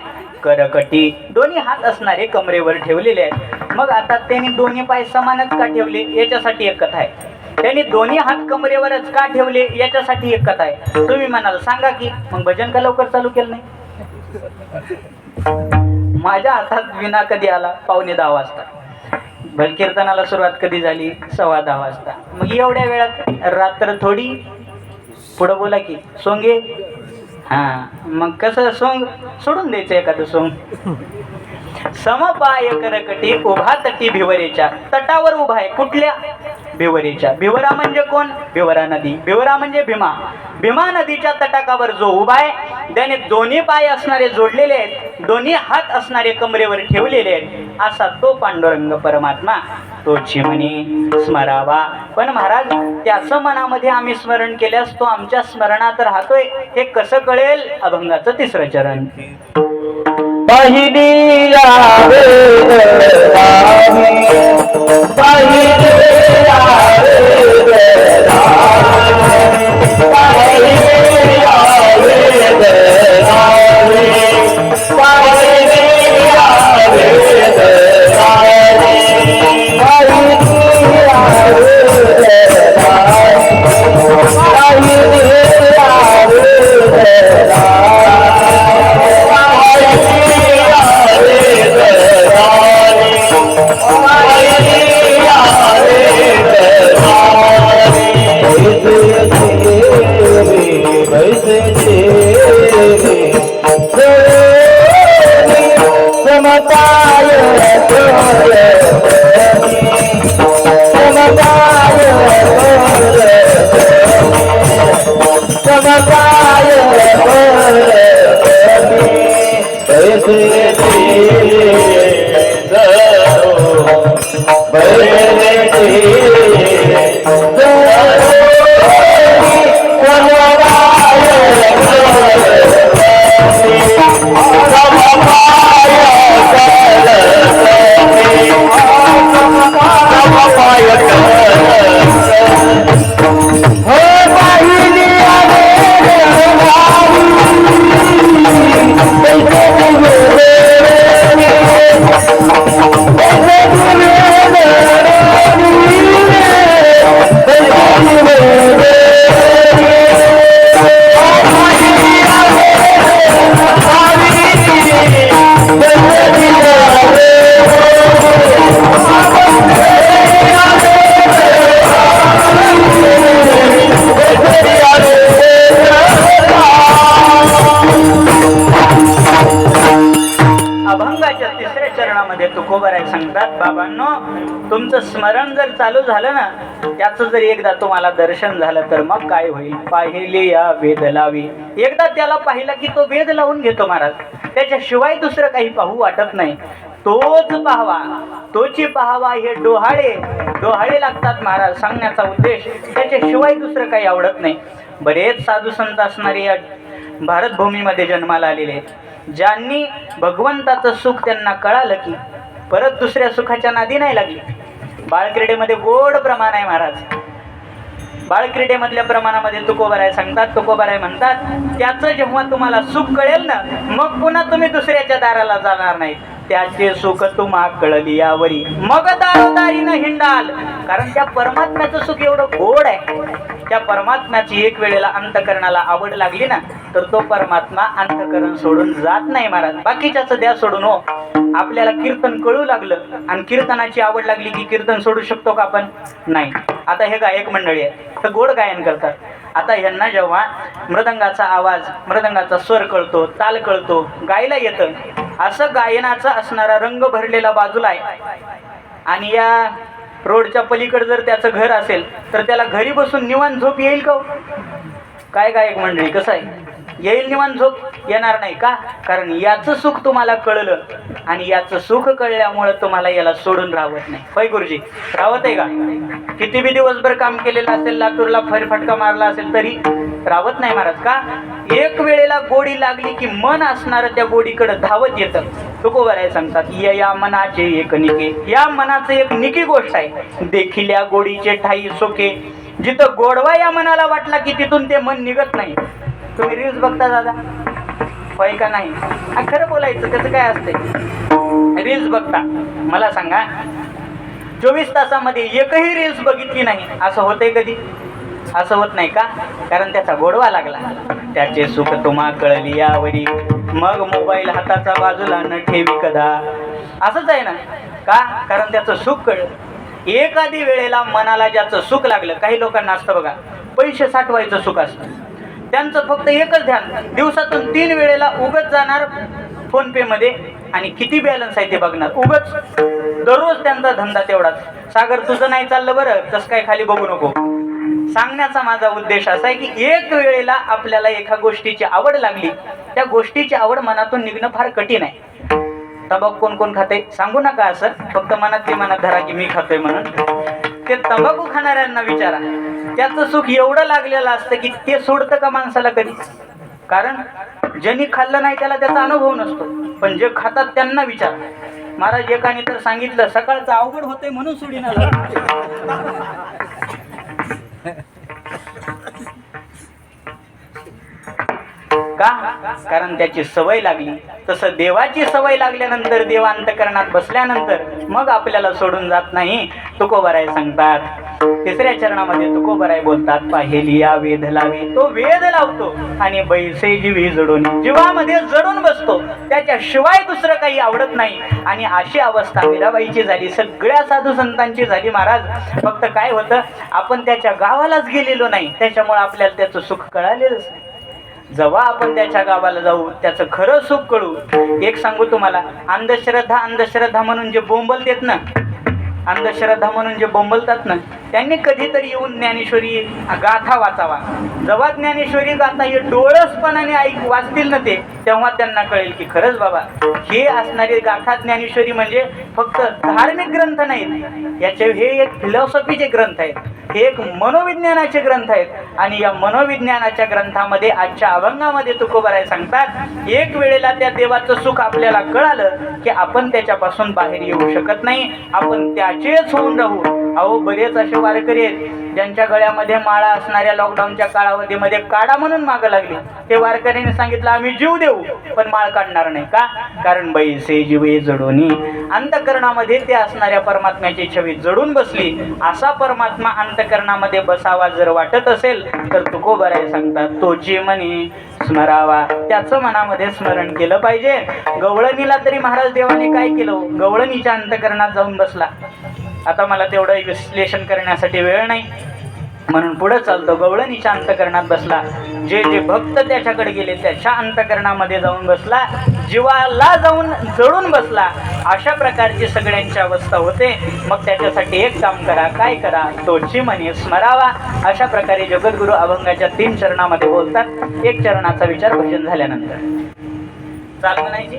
करकटी, दोन्ही हात असणारे कमरेवर ठेवलेले आहेत. मग आता त्यांनी दोन्ही पाय समानच का ठेवले? याच्यासाठी एक कथा आहे. त्यांनी दोन्ही हात कमरेवरच का ठेवले? याच्यासाठी एक कथा आहे. तुम्ही म्हणाल सांगा की, मग भजन का लवकर चालू केलं नाही? माझ्या हातात विना कधी आला? 9:45 वाजता. भलकीर्तनाला सुरुवात कधी झाली? 10:15 वाजता. मग एवढ्या वेळात रात्र थोडी? पुढं बोला की सोंगे. मग कसं सोंग सोडून द्यायचं एखादं सोंग? समपाय करकटी उभा तटी भिवरेच्या. तटावर उभा आहे. कुठल्या? भिवरेच्या. भिवरा म्हणजे कोण? भिवरा नदी. भिवरा म्हणजे भीमा. भीमा नदीच्या तटाकावर जो उभा आहे त्याने दोन्ही पाय असणारे जोडलेले आहेत, दोन्ही हात असणारे कमरेवर ठेवलेले आहेत, असा तो पांडुरंग परमात्मा तोची म्हणे स्मरावा. पण महाराज त्याचं मनामध्ये आम्ही स्मरण केल्यास तो आमच्या स्मरणात राहतोय हे कसं कळेल? अभंगाचं तिसरं चरण. पहिली या वेदनामी, पहिली या वेदनामी, पहिली या वेदनामी, पहिली या वेदनामी, पहिली या वेदनामी, पहिली या तुकोबाराय सांगतात, बाबांनो तुमचं स्मरण जर चालू झालं ना, त्याचं जर एकदा तुम्हाला दर्शन झालं तर मग काय होईल? पाहिले या वेद लावी. एकदा त्याला पाहिलं की तो वेद लावून घेतो महाराज, त्याच्याशिवाय दुसरं काही पाहू वाटत नाही. तोच पाहावा, तोची पाहावा हे डोहाळे लागतात महाराज. सांगण्याचा उद्देश त्याच्याशिवाय दुसरं काही आवडत नाही. बरेच साधू संत असणारे या भारतभूमीमध्ये जन्माला आलेले आहेत, ज्यांनी भगवंताचं सुख त्यांना कळालं की परत दुसऱ्या सुखाच्या नादी नाही लागली. बाळक्रीडेमध्ये गोड प्रमाण आहे महाराज. बाळक्रीडेमधल्या प्रमाणामध्ये तुकोबाराय सांगतात, तुकोबाराय म्हणतात, त्याचं जेव्हा तुम्हाला सुख कळेल ना, मग पुन्हा तुम्ही दुसऱ्याच्या दाराला जाणार नाही. त्याचे सुख तुम्हा कळली यावरी, मग दारोदारीनं हिंडाल. कारण त्या परमात्म्याचं सुख एवढं गोड आहे. त्या परमात्म्याची एक वेळेला अंतकरणाला आवड लागली ना, तर तो परमात्मा अंतकरण सोडून जात नाही महाराज. बाकीच्याच द्या सोडून हो. आपल्याला कीर्तन कळू लागलं आणि कीर्तनाची आवड लागली की कीर्तन सोडू शकतो का आपण? नाही. आता हे गायक मंडळी आहे, तर गोड गायन करतात. आता यांना जेव्हा मृदंगाचा आवाज, मृदंगाचा स्वर कळतो, ताल कळतो, गायला येतं, असं गायनाचा असणारा रंग भरलेला बाजूला आहे, आणि या रोडच्या पलीकडे जर त्याचं घर असेल तर त्याला घरी बसून निवांत झोप येईल का? काय गायक मंडळी, कसं आहे? येईल निवांत झोप? येणार नाही का? कारण याचं सुख तुम्हाला कळलं आणि याचं सुख कळल्यामुळं तुम्हाला याला सोडून राहत नाही. होय गुरुजी, राहत आहे का? किती बी दिवसभर काम केलेलं असेल, लातूरला फटका मारला असेल तरी राहत नाही महाराज. का? एक वेळेला गोडी लागली की मन असणारं त्या गोडीकडे धावत येतं. तुकोबाराय सांगतात, या मनाचे एक निके, या मनाचं एक निकी गोष्ट आहे. देखिल्या गोडीचे ठाई सोके, जिथं गोडवा या मनाला वाटला की तिथून ते मन निघत नाही. तुम्ही रील्स बघता दादा, होय का नाही? खरं बोलायचं, त्याचं काय असतंय? रील्स बघता, मला सांगा 24 तासामध्ये एकही रील्स बघितली नाही असं होतंय कधी? असं होत नाही का? कारण त्याचा गोडवा लागला. त्याचे सुख तुम्हा कळली यावरी, मग मोबाईल हाताचा बाजूला न ठेवी कदा. असंच आहे ना का? कारण त्याचं सुख कळलं. एखादी वेळेला मनाला ज्याचं सुख लागलं, काही लोकांना असतं बघा, पैसे साठवायचं सुख असतं, त्यांचं फक्त एकच ध्यान, दिवसातून 3 वेळेला उगत जाणार फोन पे मध्ये आणि किती बॅलन्स आहे ते बघणार. उगच दररोज त्यांचा धंदा तेवढाच. सागर तुझं नाही चाललं बरं, तसं काय खाली बघू नको. सांगण्याचा माझा उद्देश असा आहे की एक वेळेला आपल्याला एका गोष्टीची आवड लागली, त्या गोष्टीची आवड मनातून निघणं फार कठीण आहे. तंबाखू कोण कोण खाते सांगू नका असं, फक्त मनातली मनात धरा की मी खातोय म्हणून. ते तंबाखू खाणाऱ्यांना विचारा, त्याचं सुख एवढं लागलेलं असतं की ते सोडतं का माणसाला कधी? कारण ज्यांनी खाल्लं नाही त्याला त्याचा अनुभव नसतो, पण जे खातात त्यांना विचार. महाराज एकाने तर सांगितलं, सकाळचं अवघड होतंय म्हणून सोडीना का? कारण त्याची सवय लागली. तसं देवाची सवय लागल्यानंतर, देव अंतकरणात बसल्यानंतर मग आपल्याला सोडून जात नाही. तुकोबराय सांगतात, तिसऱ्या चरणामध्ये तुकोबराय बोलतात, पाहेलिया वेध लावे. तो वेध लावतो आणि बैसे जीवी जडून, जीवामध्ये जडून बसतो, त्याच्याशिवाय दुसरं काही आवडत नाही. आणि अशी अवस्था मीराबाईची झाली, सगळ्या साधू संतांची झाली. महाराज फक्त काय होतं, आपण त्याच्या गावालाच गेलेलो नाही, त्याच्यामुळे आपल्याला त्याचं सुख कळालेलंच नाही. जेव्हा आपण त्याच्या गावाला जाऊ त्याचं खरं सुख कळू. एक सांगू तुम्हाला, अंधश्रद्धा अंधश्रद्धा म्हणून जे बोंबलतात ना, अंधश्रद्धा म्हणून जे बोंबलतात ना, त्यांनी कधीतरी येऊन ज्ञानेश्वरी गाथा वाचावा. जेव्हा ज्ञानेश्वरी गाथा हे डोळसपणाने वाचतील ना ते, तेव्हा त्यांना कळेल की खरंच बाबा हे असणारे गाथा ज्ञानेश्वरी म्हणजे फक्त धार्मिक ग्रंथ नाहीत, याचे हे एक फिलॉसॉफीचे ग्रंथ आहेत, हे एक मनोविज्ञानाचे ग्रंथ आहेत. आणि या मनोविज्ञानाच्या ग्रंथामध्ये आजच्या अभंगामध्ये तुकोबराय सांगतात, एक वेळेला त्या देवाचं सुख आपल्याला कळालं की आपण त्याच्यापासून बाहेर येऊ शकत नाही, आपण त्याचेच होऊन राहू. अहो बरेच असे वारकरी आहेत ज्यांच्या गळ्यामध्ये माळा असणाऱ्या लॉकडाऊनच्या काळावधीमध्ये काढा म्हणून मागं लागले. ते वारकऱ्यांनी सांगितलं आम्ही जीव देऊ पण माळ काढणार नाही. का? कारण बैसे जीवे जडोनी, अंतकरणामध्ये ते असणाऱ्या परमात्म्याची छवी जडून बसली. असा परमात्मा अंतकरणामध्ये बसावा जर वाटत असेल तर तुकोबराय सांगतात, तोची मनी स्मरावा, त्याचं मनामध्ये स्मरण केलं पाहिजे. गवळणीला तरी महाराज देवाने काय केलं, गवळणीच्या अंतकरणात जाऊन बसला. आता मला तेवढं विश्लेषण करण्यासाठी वेळ नाही म्हणून पुढे चालतो. गवळणीच्या अंतकरणात बसला, जे जे भक्त त्याच्याकडे गेले त्याच्या अंतकरणामध्ये जाऊन बसला, जीवाला जाऊन जळून बसला. अशा प्रकारची सगळ्यांची अवस्था होते. मग त्याच्यासाठी एक काम करा, काय करा, तोची म्हणे स्मरावा. अशा प्रकारे जगद्गुरु अभंगाच्या 3 चरणामध्ये बोलतात. एक चरणाचा विचार भजन झाल्यानंतर चाल म्हणायची.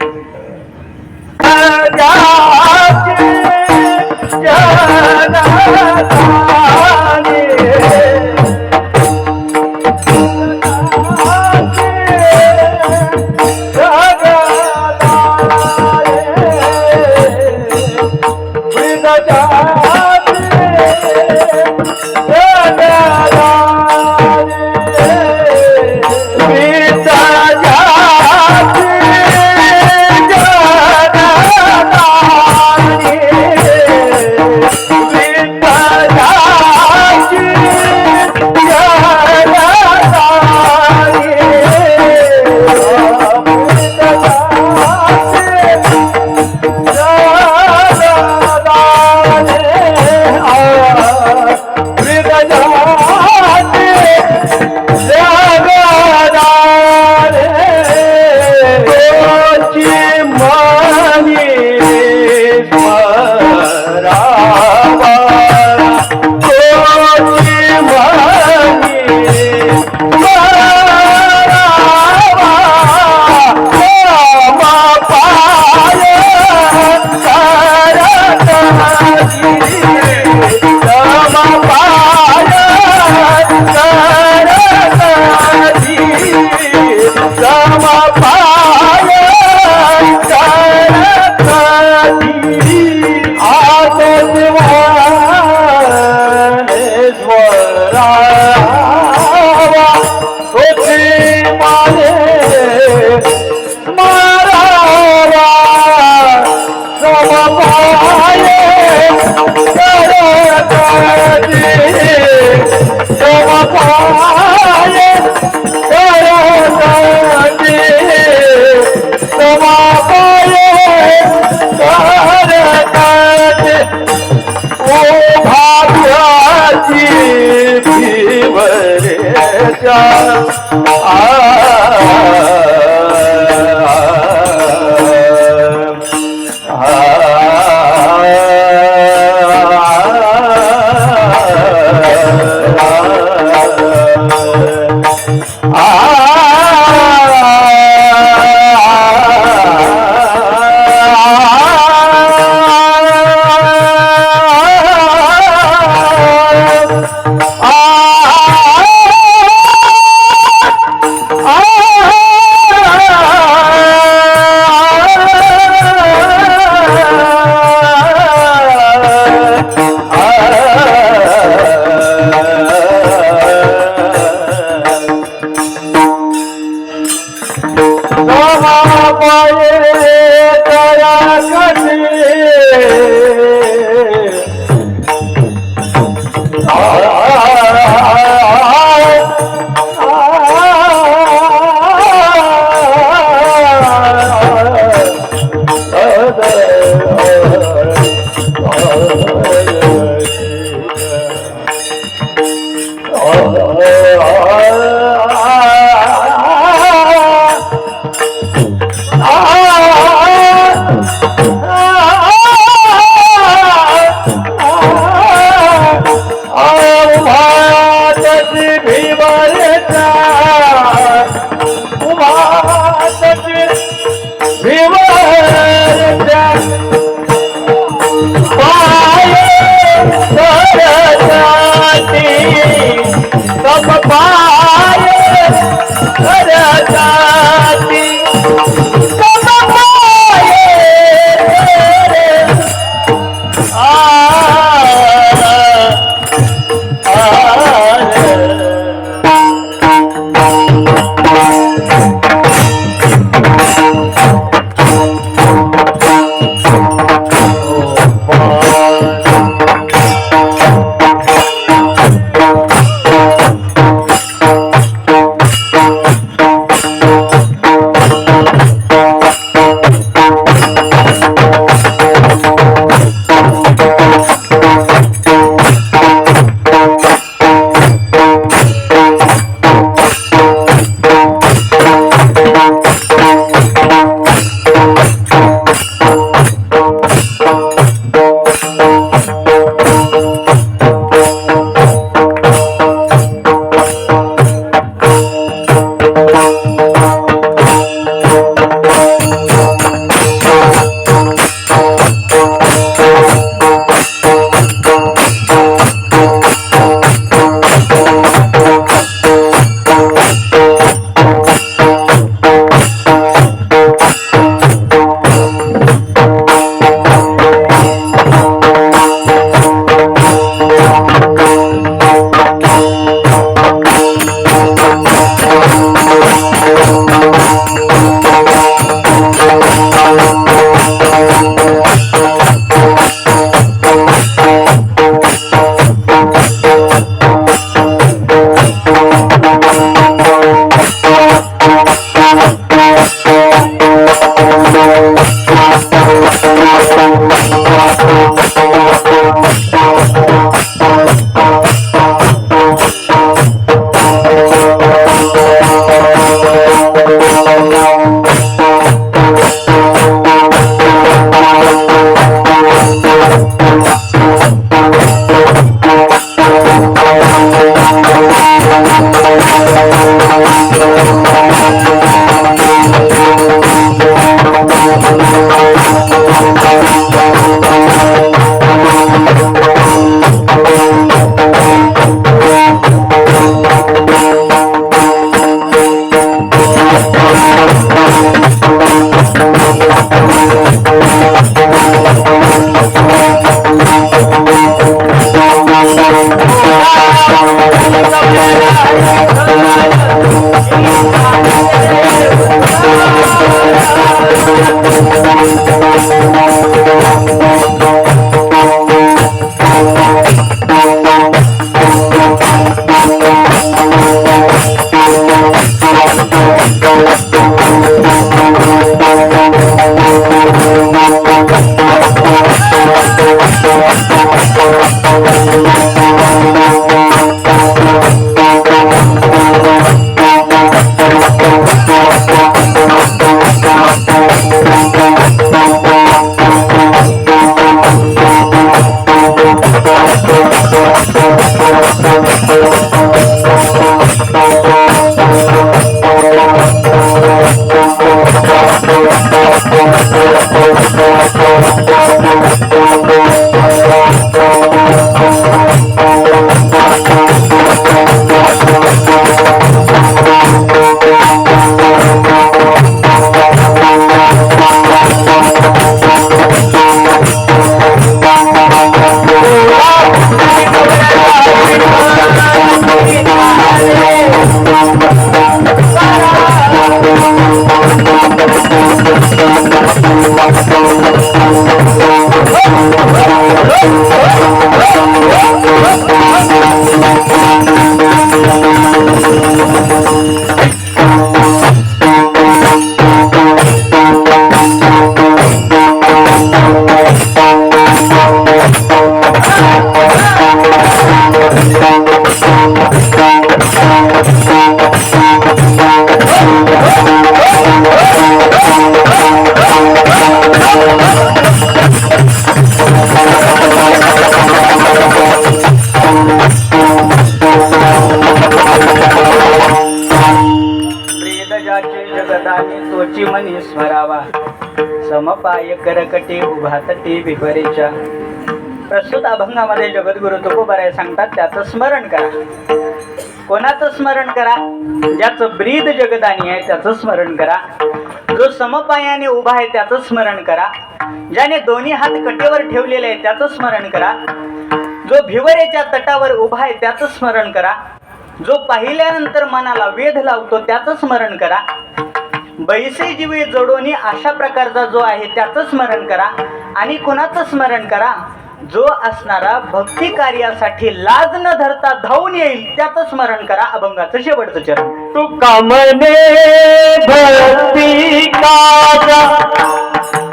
जगदाने तोची मनी स्मरावा समपाय करकटी उभा तटी विपरीच्या. प्रस्तुत अभंगामध्ये जगद्गुरु तुकोबाराय सांगतात त्याचं स्मरण करा. कोणाचं स्मरण करा? ज्याचं ब्रीद जगदानी आहे त्याचं स्मरण करा. जो समपायाने उभा आहे त्याचं स्मरण करा. ज्याने दोन्ही हात कटेवर ठेवलेले आहे त्याचं स्मरण करा. जो भिवरेच्या तटावर उभा आहे त्याचं स्मरण करा. जो पाहिल्यानंतर मनाला वेध लावतो त्याचं स्मरण करा. बैसे जीवे जोडोनी अशा प्रकारचा जो आहे त्याचं स्मरण करा. आणि कुणाचं स्मरण करा? जो असणारा भक्ती कार्यासाठी लाज न धरता धावून येईल त्याचं स्मरण करा. अभंगाचं शेवटचं चरण. तुका मने भक्ती काजा,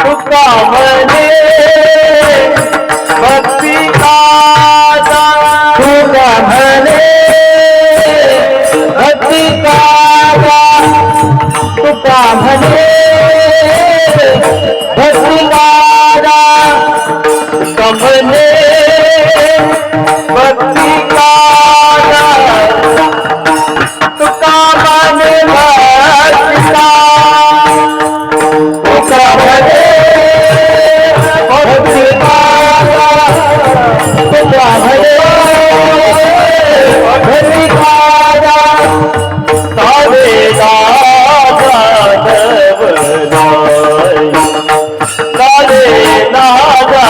तुका मने भक्ती काजा, तुका मने भक्ती काजा, तुका मने भक्ती काजा, तुका मने भक्ती काजा, तुका मने भक्ती काजा, तुका मने भक्ती काजा, तुका मने भक्ती काजा, सारे दादा देवनाय, सारे दादा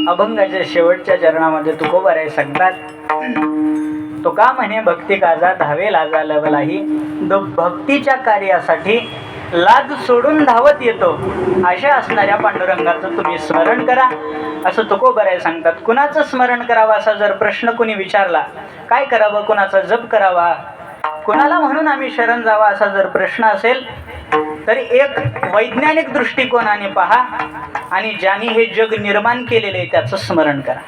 अभंगाच्या शेवटच्या चरणामध्ये तुकोबाराय सांगतात, तो का म्हणे भक्ती काजा धावे लाजा लवलाही, तो भक्तीच्या कार्यासाठी लाज सोडून धावत येतो, अशा असणाऱ्या पांडुरंगाचं तुम्ही स्मरण करा असं तुकोबाराय सांगतात. कुणाचं स्मरण करावं असा जर प्रश्न कुणी विचारला, काय करावं, कुणाचा जप करावा, कुणाला म्हणून आम्ही शरण जावा असा जर प्रश्न असेल, तरी एक वैज्ञानिक दृष्टिकोनाने पहा आणि ज्यांनी हे जग निर्माण केलेले त्याचं स्मरण करा,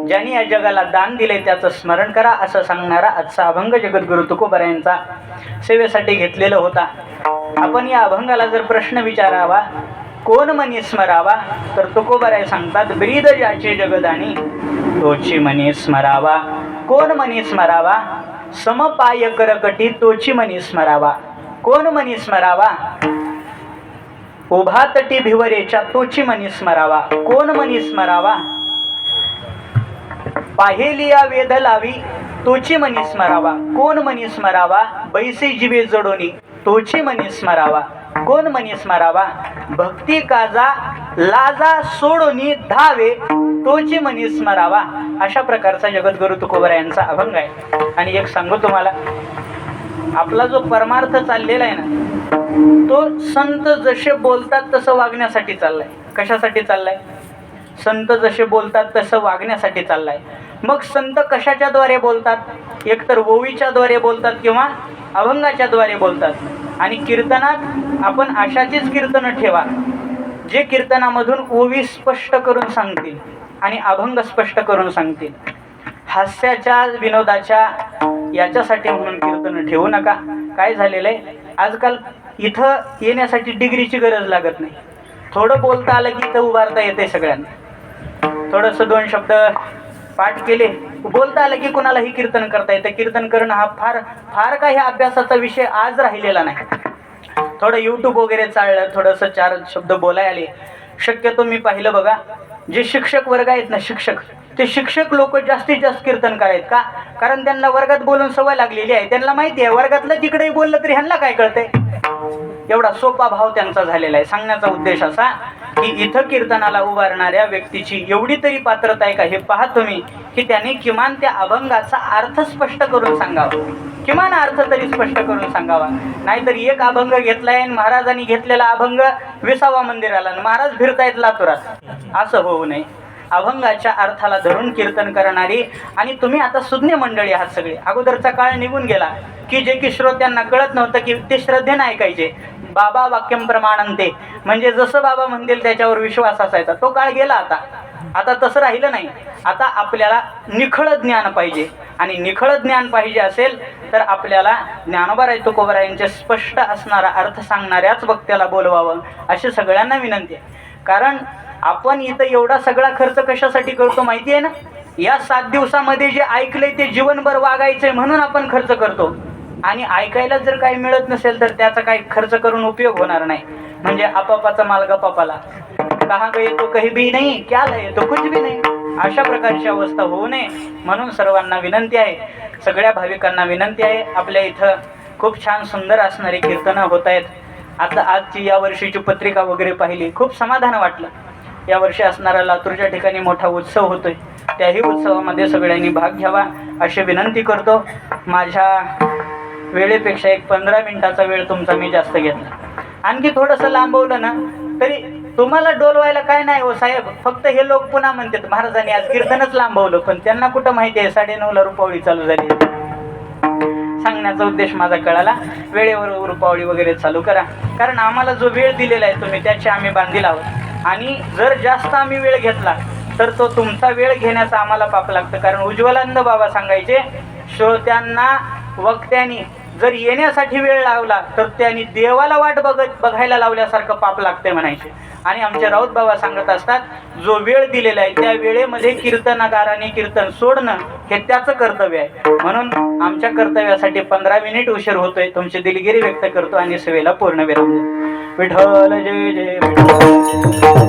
ज्यांनी या जगाला दान दिले त्याचं स्मरण करा असं सांगणारा आजचा अभंग जगद्गुरु तुकोबारायांचा सेवेसाठी घेतलेला होता. आपण या अभंगाला जर प्रश्न विचारावा, कोण मनी स्मरावा, तर तुकोबाराय सांगतात, ब्रीद ज्याचे जगदाणी तोची मनी स्मरावा. कोण मनी स्मरावा, समपाय करकटी तोची मनी स्मरावा. कोण मनी स्मरावा, उभा तटी भिवरेच्या तोची मनी स्मरावा. कोण मनी स्मरावा, पाहेलिया वेद लावी तोची मनी स्मरावा. कोण मनी स्मरावा, बैसे जीवे जोडोनी तोची मनी स्मरावा. कोण मनी स्मरावा, भक्ती काजा लाजा सोडोनी धावे तोची मनी स्मरावा. अशा प्रकारचा जगद्गुरु तुकोबारायांचा अभंग आहे. आणि एक सांगू तुम्हाला, आपला जो परमार्थ चाललेला आहे ना, तो संत जसे बोलतात तसं वागण्यासाठी चाललाय. कशासाठी चाललाय? संत जसे बोलतात तसं वागण्यासाठी चाललाय. मग संत कशाच्या द्वारे बोलतात? एकतर ओवीच्या द्वारे बोलतात किंवा अभंगाच्या द्वारे बोलतात. आणि कीर्तनात आपण अशाचीच कीर्तनं ठेवा जे कीर्तनामधून ओवी स्पष्ट करून सांगतील आणि अभंग स्पष्ट करून सांगतील. हास्याच्या विनोदाच्या याच्यासाठी म्हणून कीर्तन ठेवू नका. काय झालेलं आहे, आजकाल इथं येण्यासाठी डिग्रीची गरज लागत नाही. थोडं बोलता आलं की इथं उभारता येते सगळ्यांना. थोडंसं दोन शब्द पाठ केले, बोलता आलं की कुणालाही कीर्तन करता येतं. कीर्तन करणं हा फार काही अभ्यासाचा विषय आज राहिलेला नाही. थोडं यूट्यूब वगैरे चाललं, थोडंसं चार शब्द बोलाय आले. शक्यतो मी पाहिलं बघा, जे शिक्षक वर्ग आहेत ना, ते शिक्षक लोक जास्तीत जास्त कीर्तन करायत का? कारण त्यांना वर्गात बोलून सवय लागलेली आहे. त्यांना माहिती आहे वर्गातलं तिकडेही बोललं तरी ह्यांना काय कळतंय. एवढा सोपा भाव त्यांचा झालेला आहे. सांगण्याचा उद्देश असा की इथं कीर्तनाला उभारणाऱ्या व्यक्तीची एवढी तरी पात्रता आहे का हे पहा तुम्ही, की त्याने किमान त्या अभंगाचा अर्थ स्पष्ट करून सांगावा. किमान अर्थ तरी स्पष्ट करून सांगावा. नाहीतर एक अभंग घेतलाय आणि महाराजांनी घेतलेला अभंग विसावा मंदिराला आणि महाराज फिरतायत लातुरात, असं होऊ नये. अभंगाच्या अर्थाला धरून कीर्तन करणारी, आणि तुम्ही आता सुज्ञ मंडळी आहात सगळे. अगोदरचा काळ निघून गेला की जे की श्रोत्यांना कळत नव्हतं की ते श्रद्धेने ऐकायचे. बाबा वाक्यम प्रमाणंते, म्हणजे जसं बाबा म्हणतील त्याच्यावर विश्वास असायचा. तो काळ गेला. आता तसं राहिलं नाही. आता आपल्याला निखळ ज्ञान पाहिजे, आणि निखळ ज्ञान पाहिजे असेल तर आपल्याला ज्ञानोबा तुकोबारायांचे स्पष्ट असणारा अर्थ सांगणाऱ्याच वक्त्याला बोलवावं अशी सगळ्यांना विनंती आहे. कारण आपण इथं एवढा सगळा खर्च कशासाठी करतो माहिती आहे ना? या 7 दिवसामध्ये जे ऐकलंय ते जीवनभर वागायचंय म्हणून आपण खर्च करतो. आणि ऐकायला जर काही मिळत नसेल तर त्याचा काही खर्च करून उपयोग होणार नाही. म्हणजे आपापाचा माल गपापाला, कहा गए तो कहीं भी नहीं, क्या लये तो कुछ भी नहीं, अशा प्रकारची अवस्था होऊ नये म्हणून सर्वांना विनंती आहे. सगळ्या भाविकांना विनंती आहे. आपल्या इथं खूप छान सुंदर असणारी कीर्तनं होत आहेत. आता आजची या वर्षीची पत्रिका वगैरे पाहिली, खूप समाधान वाटलं. यावर्षी असणारा लातूरच्या ठिकाणी मोठा उत्सव होतोय. त्याही उत्सवामध्ये सगळ्यांनी भाग घ्यावा अशी विनंती करतो. माझ्या वेळेपेक्षा एक 15 मिनिटाचा वेळ तुमचा मी जास्त घेतला. आणखी थोडंसं लांबवलं ना तरी तुम्हाला डोलवायला काय नाही हो साहेब. फक्त हे लोक पुन्हा म्हणतात महाराजांनी आज कीर्तनच लांबवलं, पण त्यांना कुठं माहिती आहे 9:30ला रुपवळी चालू झाली. सांगण्याचा उद्देश माझा कळाला. वेळेवर उरपावळी वगैरे चालू करा, कारण आम्हाला जो वेळ दिलेला आहे तुम्ही त्याचे आम्ही बांधील आहोत. आणि जर जास्त आम्ही वेळ घेतला तर तो तुमचा वेळ घेण्याचा आम्हाला पाप लागतं. कारण उज्ज्वलानंद बाबा सांगायचे, श्रोत्यांना वक्त्यांनी जर येण्यासाठी वेळ लावला तर त्यांनी देवाला वाट बघायला लावल्यासारखं पाप लागते म्हणायचे. आणि आमचे राऊत बाबा सांगत असतात, जो वेळ दिलेला आहे त्या वेळेमध्ये कीर्तनकाराने कीर्तन सोडणं हे त्याचं कर्तव्य आहे. म्हणून आमच्या कर्तव्यासाठी 15 मिनिट उशीर होतोय. तुमची दिलगिरी व्यक्त करतो आणि सेवेला पूर्ण विराम देतो. विठ्ठल जय जय विठ्ठल.